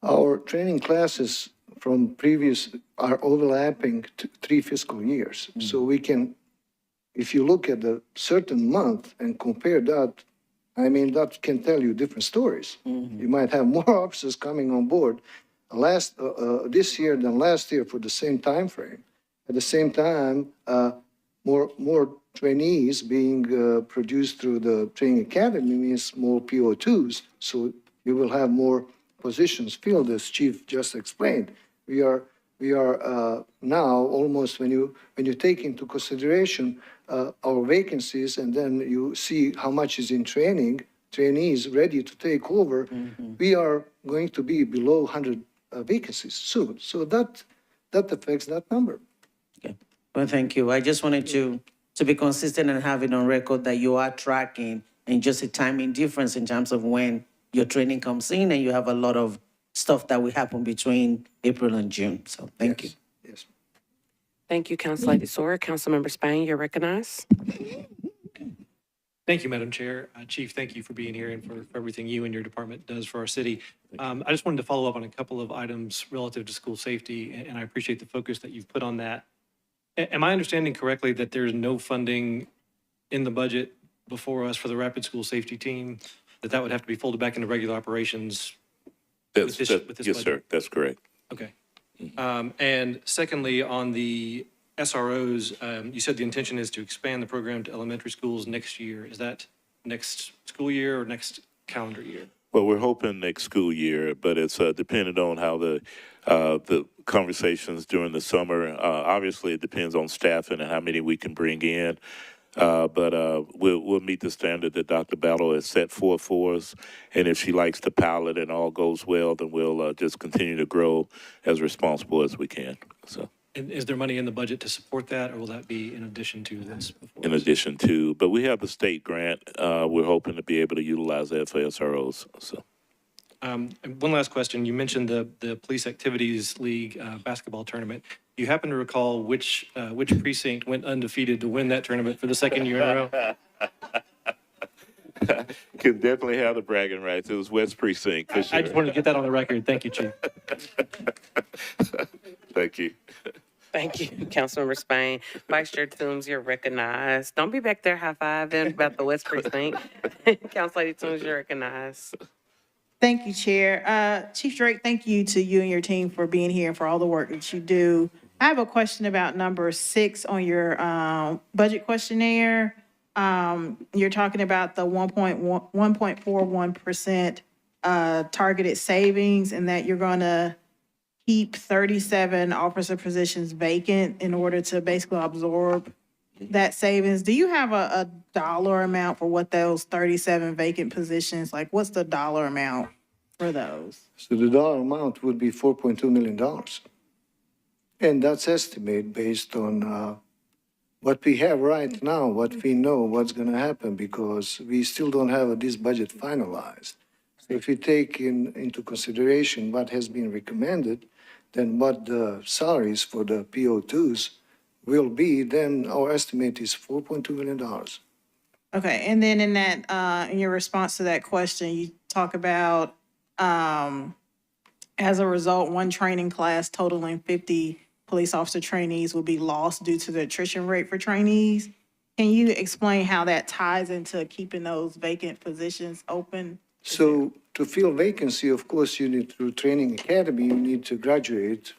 Our training classes from previous are overlapping 3 fiscal years. So we can, if you look at a certain month and compare that, I mean, that can tell you different stories. You might have more officers coming on board this year than last year for the same time frame. At the same time, more trainees being produced through the training academy means more PO2s. So you will have more positions filled, as Chief just explained. We are now almost, when you take into consideration our vacancies, and then you see how much is in training, trainees ready to take over, we are going to be below 100 vacancies soon. So that affects that number. Okay. Well, thank you. I just wanted to be consistent and have it on record that you are tracking and just a timing difference in terms of when your training comes in, and you have a lot of stuff that will happen between April and June. So thank you. Yes. Thank you, Councilor Sora. Councilmember Spain, you're recognized. Thank you, Madam Chair. Chief, thank you for being here and for everything you and your department does for our city. I just wanted to follow up on a couple of items relative to school safety, and I appreciate the focus that you've put on that. Am I understanding correctly that there's no funding in the budget before us for the rapid school safety team, that would have to be folded back into regular operations with this Yes, budget? sir, that's correct. Okay. And secondly, on the SROs, you said the intention is to expand the program to elementary schools next year. Is that next school year or next calendar year? Well, we're hoping next school year, but it's dependent on how the conversations during the summer. Obviously, it depends on staffing and how many we can bring in. But we'll meet the standard that Dr. Battle has set forth for us. And if she likes the pilot and all goes well, then we'll just continue to grow as responsible as we can. So. And is there money in the budget to support that, or will that be in addition to this? In addition to, but we have the state grant. We're hoping to be able to utilize that for SROs. So. And one last question. You mentioned the Police Activities League basketball tournament. you happen to recall which precinct went undefeated to win that tournament for the second year in a row? Can definitely have the bragging rights. It was West Precinct for I sure. just wanted to get that on the record. Thank you, Chief. Thank you. Thank you, Councilmember Spain. Vice Chair Toombs, you're recognized. Don't be back there high-fiving about the West Precinct. Council Lady Toombs, you're recognized. Thank you, Chair. Chief Drake, thank you to you and your team for being here and for all the work that you do. I have a question about number 6 on your budget questionnaire. You're talking about the 1.41% targeted savings and that you're going to keep 37 officer positions vacant in order to basically absorb that savings. Do you have a dollar amount for what those 37 vacant positions, like what's the dollar amount for those? So the dollar amount would be $4.2 million. And that's estimated based on what we have right now, what we know, what's going to happen, because we still don't have this budget finalized. So if we take into consideration what has been recommended, then what the salaries for the PO2s will be, then our estimate is $4.2 million. Okay, and then in that, in your response to that question, you talk about, as a result, one training class totaling 50 police officer trainees will be lost due to the attrition rate for trainees. Can you explain how that ties into keeping those vacant positions open? So to fill vacancy, of course, you need through training academy, you need to graduate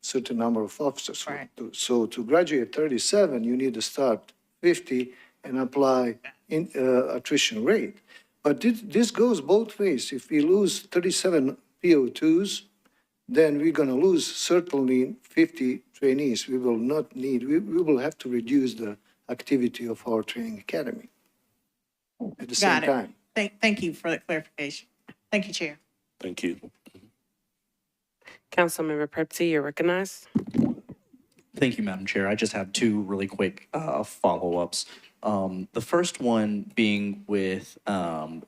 certain number of officers. Right. So to graduate 37, you need to start 50 and apply in attrition rate. But this goes both ways. If we lose 37 PO2s, then we're going to lose certainly 50 trainees. We will not need, we will have to reduce the activity of our training academy at the same Got it. time. Thank you for that clarification. Thank you, Chair. Thank you. Councilmember Prepty, you're recognized. Thank you, Madam Chair. I just have two really quick follow-ups. The first one being with,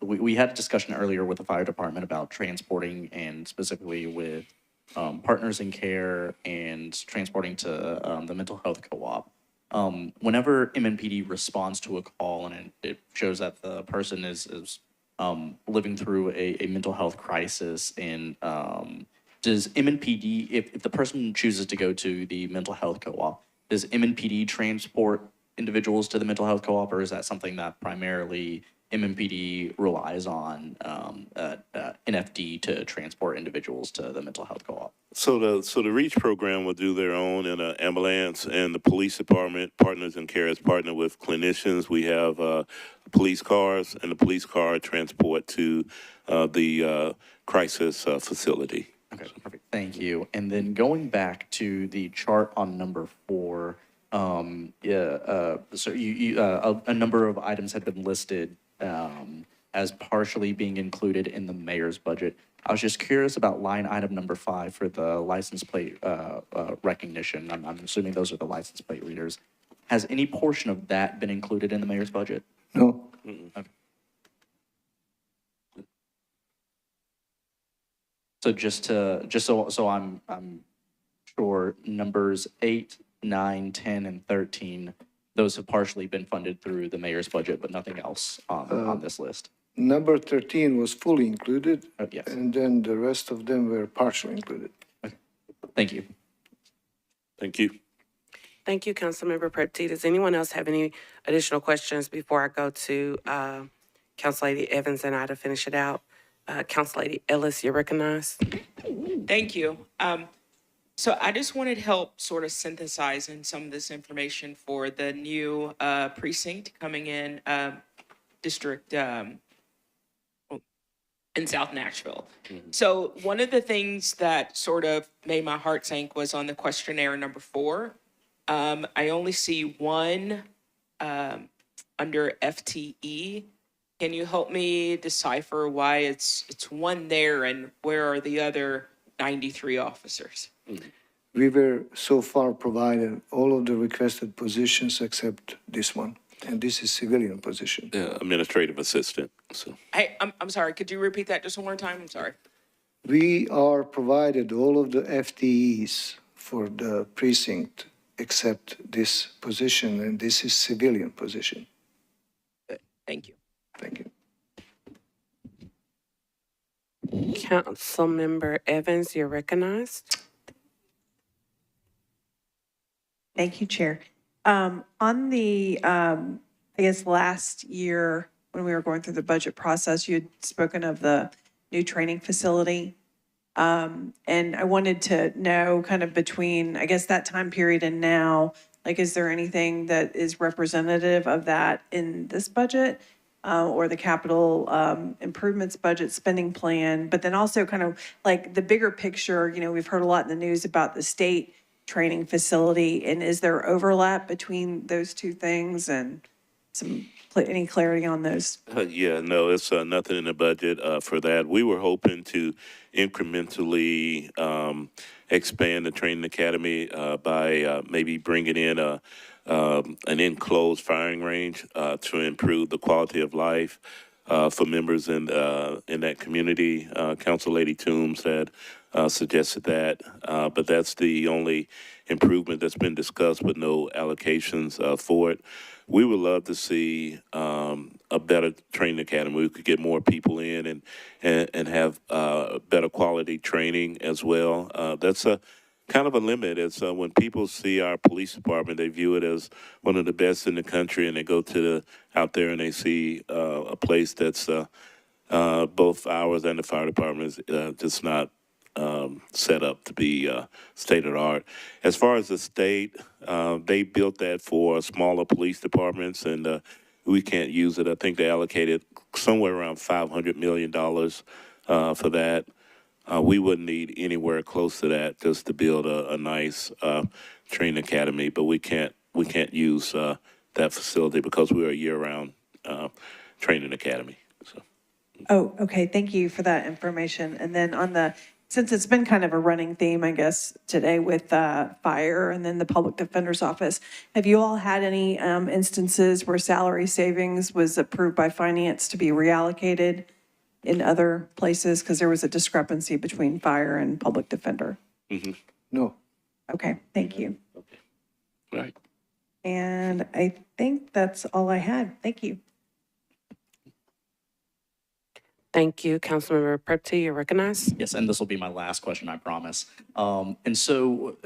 we had a discussion earlier with the fire department about transporting and specifically with partners in care and transporting to the mental health co-op. Whenever MNPD responds to a call and it shows that the person is living through a mental health crisis, and does MNPD, if the person chooses to go to the mental health co-op, does MNPD transport individuals to the mental health co-op, or is that something that primarily MNPD relies on NFD to transport individuals to the mental health co-op? So the REACH program will do their own in an ambulance, and the police department, Partners in Care, has partnered with clinicians. We have police cars, and the police car transport to the crisis facility. Okay, perfect. Thank you. And then going back to the chart on number 4, so a number of items have been listed as partially being included in the mayor's budget. I was just curious about line item number 5 for the license plate recognition. I'm assuming those are the license plate readers. Has any portion of that been included in the mayor's budget? No. Okay. So just so I'm sure, numbers 8, 9, 10, and 13, those have partially been funded through the mayor's budget, but nothing else on this list. Number 13 was fully included, Yes. and then the rest of them were partially included. Thank you. Thank you. Thank you, Councilmember Prepty. Does anyone else have any additional questions before I go to Council Lady Evans and I to finish it out? Council Lady Ellis, you're recognized. Thank you. So I just wanted help sort of synthesizing some of this information for the new precinct coming in district in South Nashville. So one of the things that sort of made my heart sink was on the questionnaire number 4. I only see one under FTE. Can you help me decipher why it's one there and where are the other 93 officers? We were so far provided all of the requested positions except this one, and this is civilian position. Administrative assistant. So. Hey, I'm sorry. Could you repeat that just one more time? I'm sorry. We are provided all of the FTEs for the precinct except this position, and this is civilian position. Thank you. Thank you. Councilmember Evans, you're recognized. Thank you, Chair. On the, I guess, last year, when we were going through the budget process, you had spoken of the new training facility. And I wanted to know kind of between, I guess, that time period and now, like, is there anything that is representative of that in this budget? Or the capital improvements budget spending plan, but then also kind of like the bigger picture, we've heard a lot in the news about the state training facility, and is there overlap between those two things, and any clarity on those? Yeah, no, it's nothing in the budget for that. We were hoping to incrementally expand the training academy by maybe bringing in an enclosed firing range to improve the quality of life for members in that community. Council Lady Toombs had suggested that, but that's the only improvement that's been discussed with no allocations for it. We would love to see a better training academy. We could get more people in and have better quality training as well. That's a kind of a limit. It's when people see our police department, they view it as one of the best in the country, and they go to out there and they see a place that's both ours and the fire department is just not set up to be state of the art. As far as the state, they built that for smaller police departments, and we can't use it. I think they allocated somewhere around $500 million for that. We wouldn't need anywhere close to that just to build a nice training academy, but we can't use that facility because we're a year-round training academy. So. Oh, okay, thank you for that information. And then since it's been kind of a running theme, I guess, today with fire and then the public defender's office, have you all had any instances where salary savings was approved by finance to be reallocated in other places? Because there was a discrepancy between fire and public defender. Mm-hmm. No. Okay, thank you. Okay. Right. And I think that's all I had. Thank you. Thank you. Councilmember Prepty, you're recognized. Yes, and this will be my last question, I promise. And so,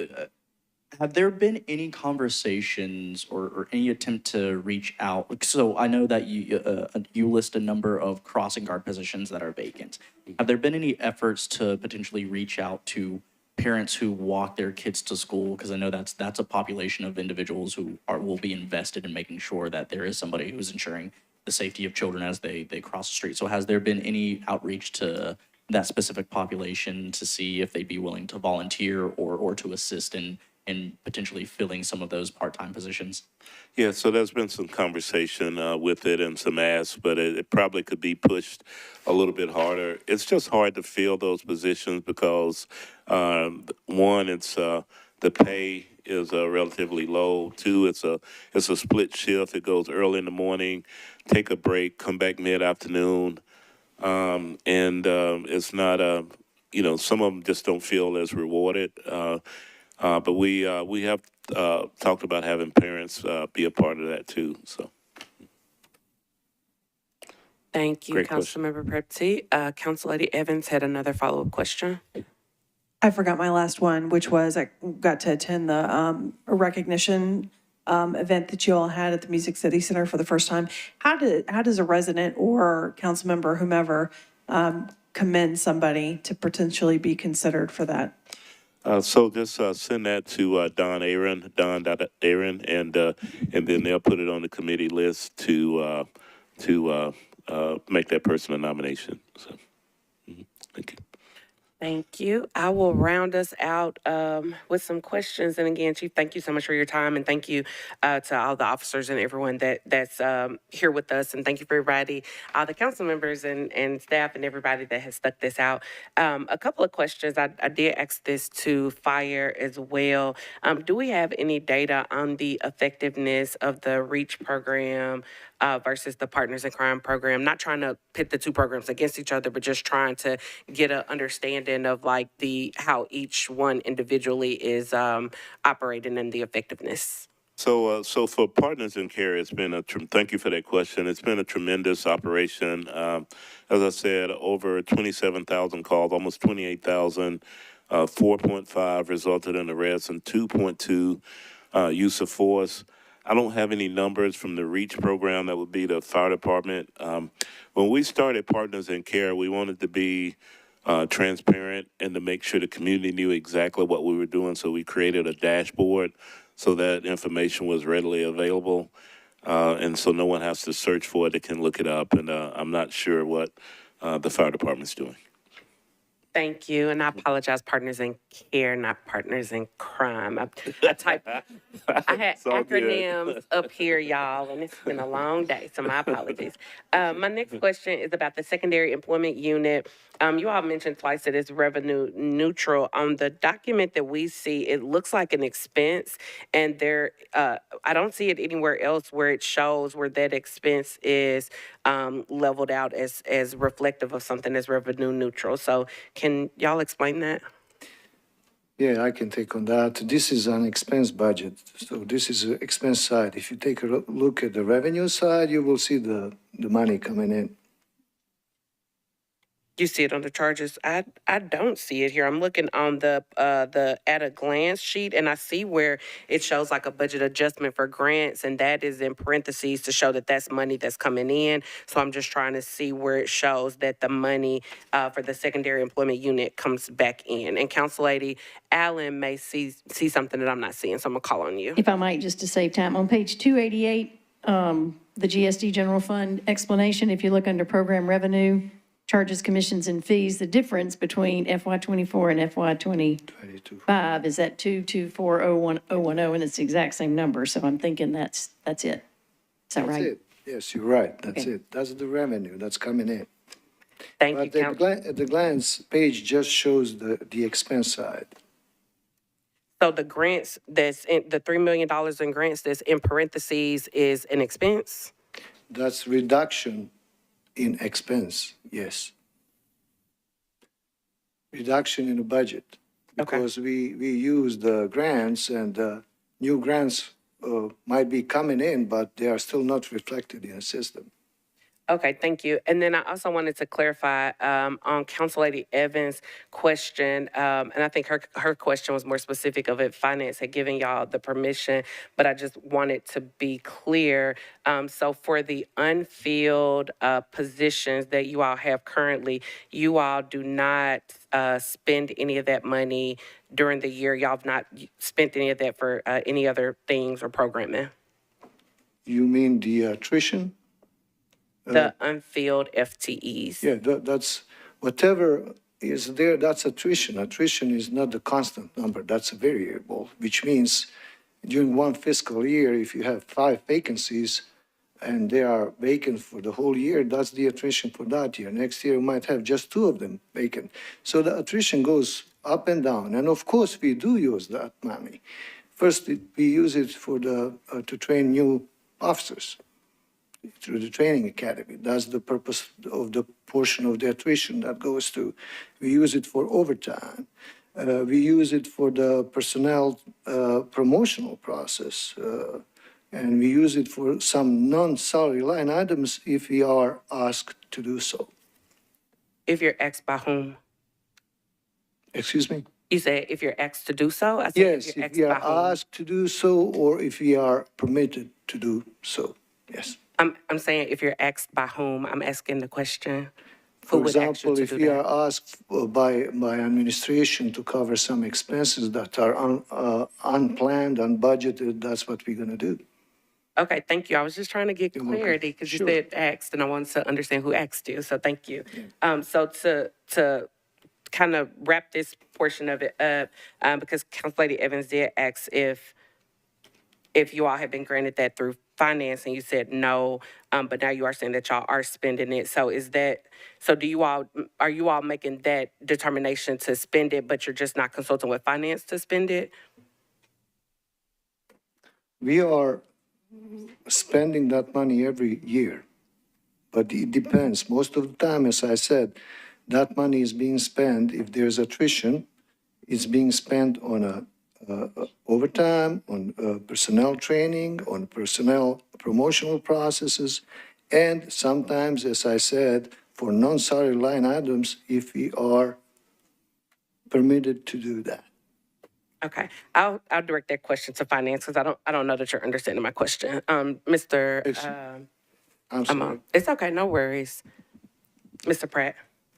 have there been any conversations or any attempt to reach out? So I know that you list a number of crossing guard positions that are vacant. Have there been any efforts to potentially reach out to parents who walk their kids to school? Because I know that's a population of individuals who will be invested in making sure that there is somebody who's ensuring the safety of children as they cross the street. So has there been any outreach to that specific population to see if they'd be willing to volunteer or to assist in potentially filling some of those part-time positions? Yeah, so there's been some conversation with it and some asks, but it probably could be pushed a little bit harder. It's just hard to fill those positions because, one, it's the pay is relatively low. Two, it's a split shift. It goes early in the morning, take a break, come back mid-afternoon, and it's not some of them just don't feel as rewarded. But we have talked about having parents be a part of that too. So. Thank you, Great question. Councilmember Prepty. Council Lady Evans had another follow-up question. I forgot my last one, which was I got to attend the recognition event that you all had at the Music City Center for the first time. How does a resident or council member, whomever, commend somebody to potentially be considered for that? So just send that to Don Aaron, and then they'll put it on the committee list to make that person a nomination. So, thank you. Thank you. I will round us out with some questions. And again, Chief, thank you so much for your time. And thank you to all the officers and everyone that's here with us. And thank you for everybody, all the council members and staff and everybody that has stuck this out. A couple of questions. I did ask this to fire as well. Do we have any data on the effectiveness of the REACH program versus the Partners in Crime program? Not trying to pit the two programs against each other, but just trying to get an understanding of like how each one individually is operating and the effectiveness. So for Partners in Care, it's been thank you for that question. It's been a tremendous operation. As I said, over 27,000 calls, almost 28,000, 4.5 resulted in arrests and 2.2 use of force. I don't have any numbers from the REACH program. That would be the fire department. When we started Partners in Care, we wanted to be transparent and to make sure the community knew exactly what we were doing. So we created a dashboard so that information was readily available. And so no one has to search for it. They can look it up. And I'm not sure what the fire department's doing. Thank you, and I apologize, Partners in Care, not Partners in Crime. I typed, I had It's all good. acronyms up here, y'all, and it's been a long day, so my apologies. My next question is about the secondary employment unit. You all mentioned twice that it's revenue neutral. On the document that we see, it looks like an expense, and I don't see it anywhere else where it shows where that expense is leveled out as reflective of something that's revenue neutral. So can y'all explain that? Yeah, I can take on that. This is an expense budget, so this is the expense side. If you take a look at the revenue side, you will see the money coming in. You see it on the charges. I don't see it here. I'm looking on the at a glance sheet, and I see where it shows like a budget adjustment for grants, and that is in parentheses to show that that's money that's coming in. So I'm just trying to see where it shows that the money for the secondary employment unit comes back in. And Council Lady Allen may see something that I'm not seeing, so I'm gonna call on you. If I might, just to save time, on page 288, the GSD general fund explanation, if you look under program revenue, charges, commissions, and fees, the difference between FY '24 and FY '25 is that 224,010, and it's the exact same number, so I'm thinking that's it. Is that That's right? it. Yes, you're right. That's Okay. it. That's the revenue that's coming in. Thank you, But the Council. the glance page just shows the expense side. So the grants that's in the $3 million in grants that's in parentheses is an expense? That's reduction in expense, yes. Reduction in the budget. Okay. Because we use the grants and new grants might be coming in, but they are still not reflected in the system. Okay, thank you. And then I also wanted to clarify on Council Lady Evans' question, and I think her question was more specific of if finance had given y'all the permission, but I just wanted to be clear. So for the unfilled positions that you all have currently, you all do not spend any of that money during the year. Y'all have not spent any of that for any other things or programming. You mean the attrition? The unfilled FTEs. Yeah, that's, whatever is there, that's attrition. Attrition is not the constant number, that's a variable, which means during one fiscal year, if you have 5 vacancies and they are vacant for the whole year, that's the attrition for that year. Next year, you might have just 2 of them vacant. So the attrition goes up and down. And of course, we do use that money. First, we use it for to train new officers through the training academy. That's the purpose of the portion of the attrition that goes to. We use it for overtime. We use it for the personnel promotional process. And we use it for some non-salary line items if we are asked to do so. If you're asked by whom? Excuse me? You said if you're asked to do so? I said Yes, if you're if we asked by whom. are asked to do so or if we are permitted to do so, yes. I'm saying if you're asked by whom, I'm asking the question. Who For would ask you example, to if do we that? are asked by administration to cover some expenses that are unplanned, unbudgeted, that's what we're going to do. Okay, thank you. I was just trying to get You're welcome. clarity because you Sure. said asked and I wanted to understand who asked you, so thank you. So to kind of wrap this portion of it up, because Council Lady Evans did ask if you all have been granted that through finance, and you said no, but now you are saying that y'all are spending it. So are you all making that determination to spend it, but you're just not consulting with finance to spend it? We are spending that money every year. But it depends. Most of the time, as I said, that money is being spent, if there's attrition, it's being spent on overtime, on personnel training, on personnel promotional processes, and sometimes, as I said, for non-salary line items, if we are permitted to do that. Okay, I'll direct that question to finance because I don't know that you're understanding my question. Mr. I'm sorry. It's okay, no worries. Mr. Pratt.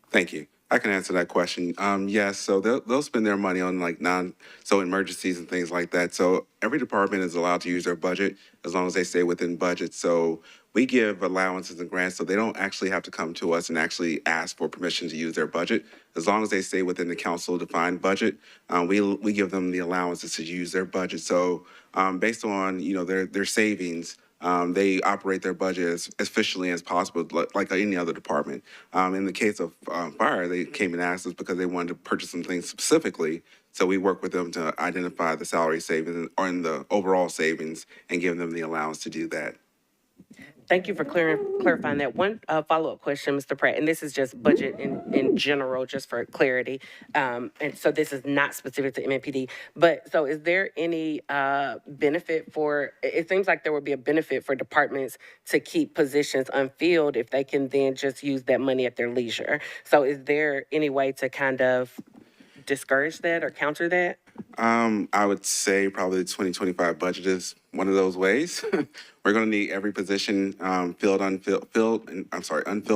Thank you. I can answer that question. Yes, so they'll spend their money on like emergencies and things like that. So every department is allowed to use their budget as long as they stay within budget. So we give allowances and grants so they don't actually have to come to us and actually ask for permission to use their budget. As long as they stay within the council defined budget, we give them the allowances to use their budget. So based on, their savings, they operate their budget as efficiently as possible, like any other department. In the case of fire, they came and asked us because they wanted to purchase some things specifically. So we work with them to identify the salary savings or in the overall savings and give them the allowance to do that. Thank you for clarifying that. One follow-up question, Mr. Pratt, and this is just budget in general, just for clarity. And so this is not specific to MNPD, but so is there any benefit it seems like there would be a benefit for departments to keep positions unfilled if they can then just use that money at their leisure. So is there any way to kind of discourage that or counter that? I would say probably the 2025 budget is one of those ways. We're going to need every position unfilled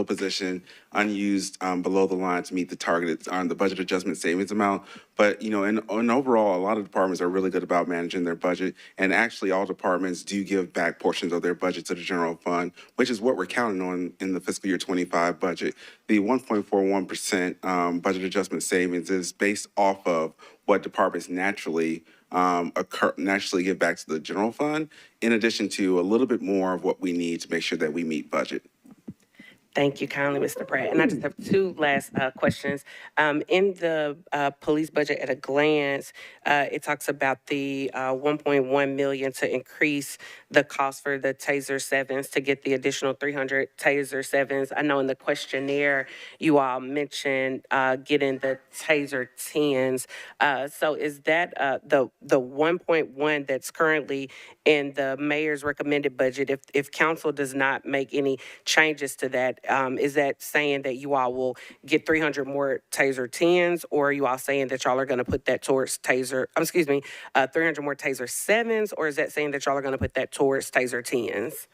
position, unused below the line to meet the targeted on the budget adjustment savings amount. But, and overall, a lot of departments are really good about managing their budget. And actually, all departments do give back portions of their budget to the general fund, which is what we're counting on in the fiscal year 25 budget. The 1.41% budget adjustment savings is based off of what departments naturally give back to the general fund, in addition to a little bit more of what we need to make sure that we meet budget. Thank you kindly, Mr. Pratt. And I just have two last questions. In the police budget at a glance, it talks about the 1.1 million to increase the cost for the Taser 7s to get the additional 300 Taser 7s. I know in the questionnaire you all mentioned getting the Taser 10s. So is that the 1.1 that's currently in the mayor's recommended budget? If council does not make any changes to that, is that saying that you all will get 300 more Taser 10s, or are you all saying that y'all are going to put that towards 300 more Taser 7s, or is that saying that y'all are going to put that towards Taser 10s?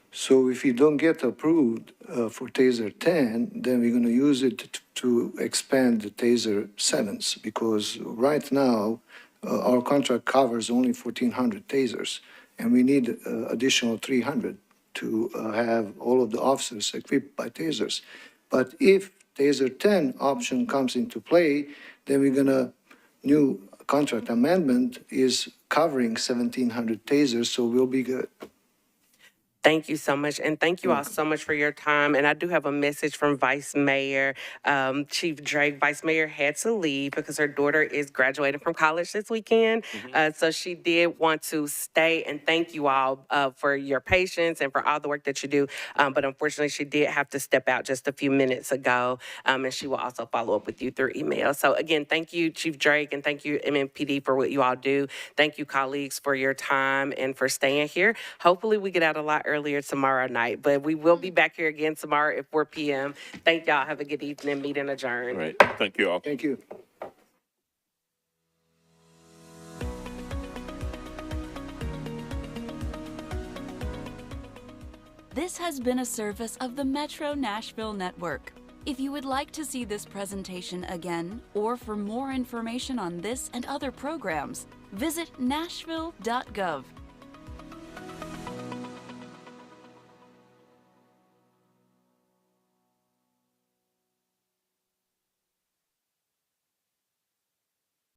So if you don't get approved for Taser 10, then we're going to use it to expand the Taser 7s, because right now our contract covers only 1,400 Tasers, and we need additional 300 to have all of the officers equipped by Tasers. But if Taser 10 option comes into play, then new contract amendment is covering 1,700 Tasers, so we'll be good. Thank you so much. And thank you all so much for your time. And I do have a message from Vice Mayor, Chief Drake. Vice Mayor had to leave because her daughter is graduating from college this weekend. So she did want to stay and thank you all for your patience and for all the work that you do. But unfortunately, she did have to step out just a few minutes ago. And she will also follow up with you through email. So again, thank you, Chief Drake, and thank you, MNPD, for what you all do. Thank you, colleagues, for your time and for staying here. Hopefully we get out a lot earlier tomorrow night, but we will be back here again tomorrow at 4 p.m. Thank y'all. Have a good evening. Meeting adjourned. All right. Thank you all. Thank you. This has been a service of the Metro Nashville Network. If you would like to see this presentation again, or for more information on this and other programs, visit nashville.gov.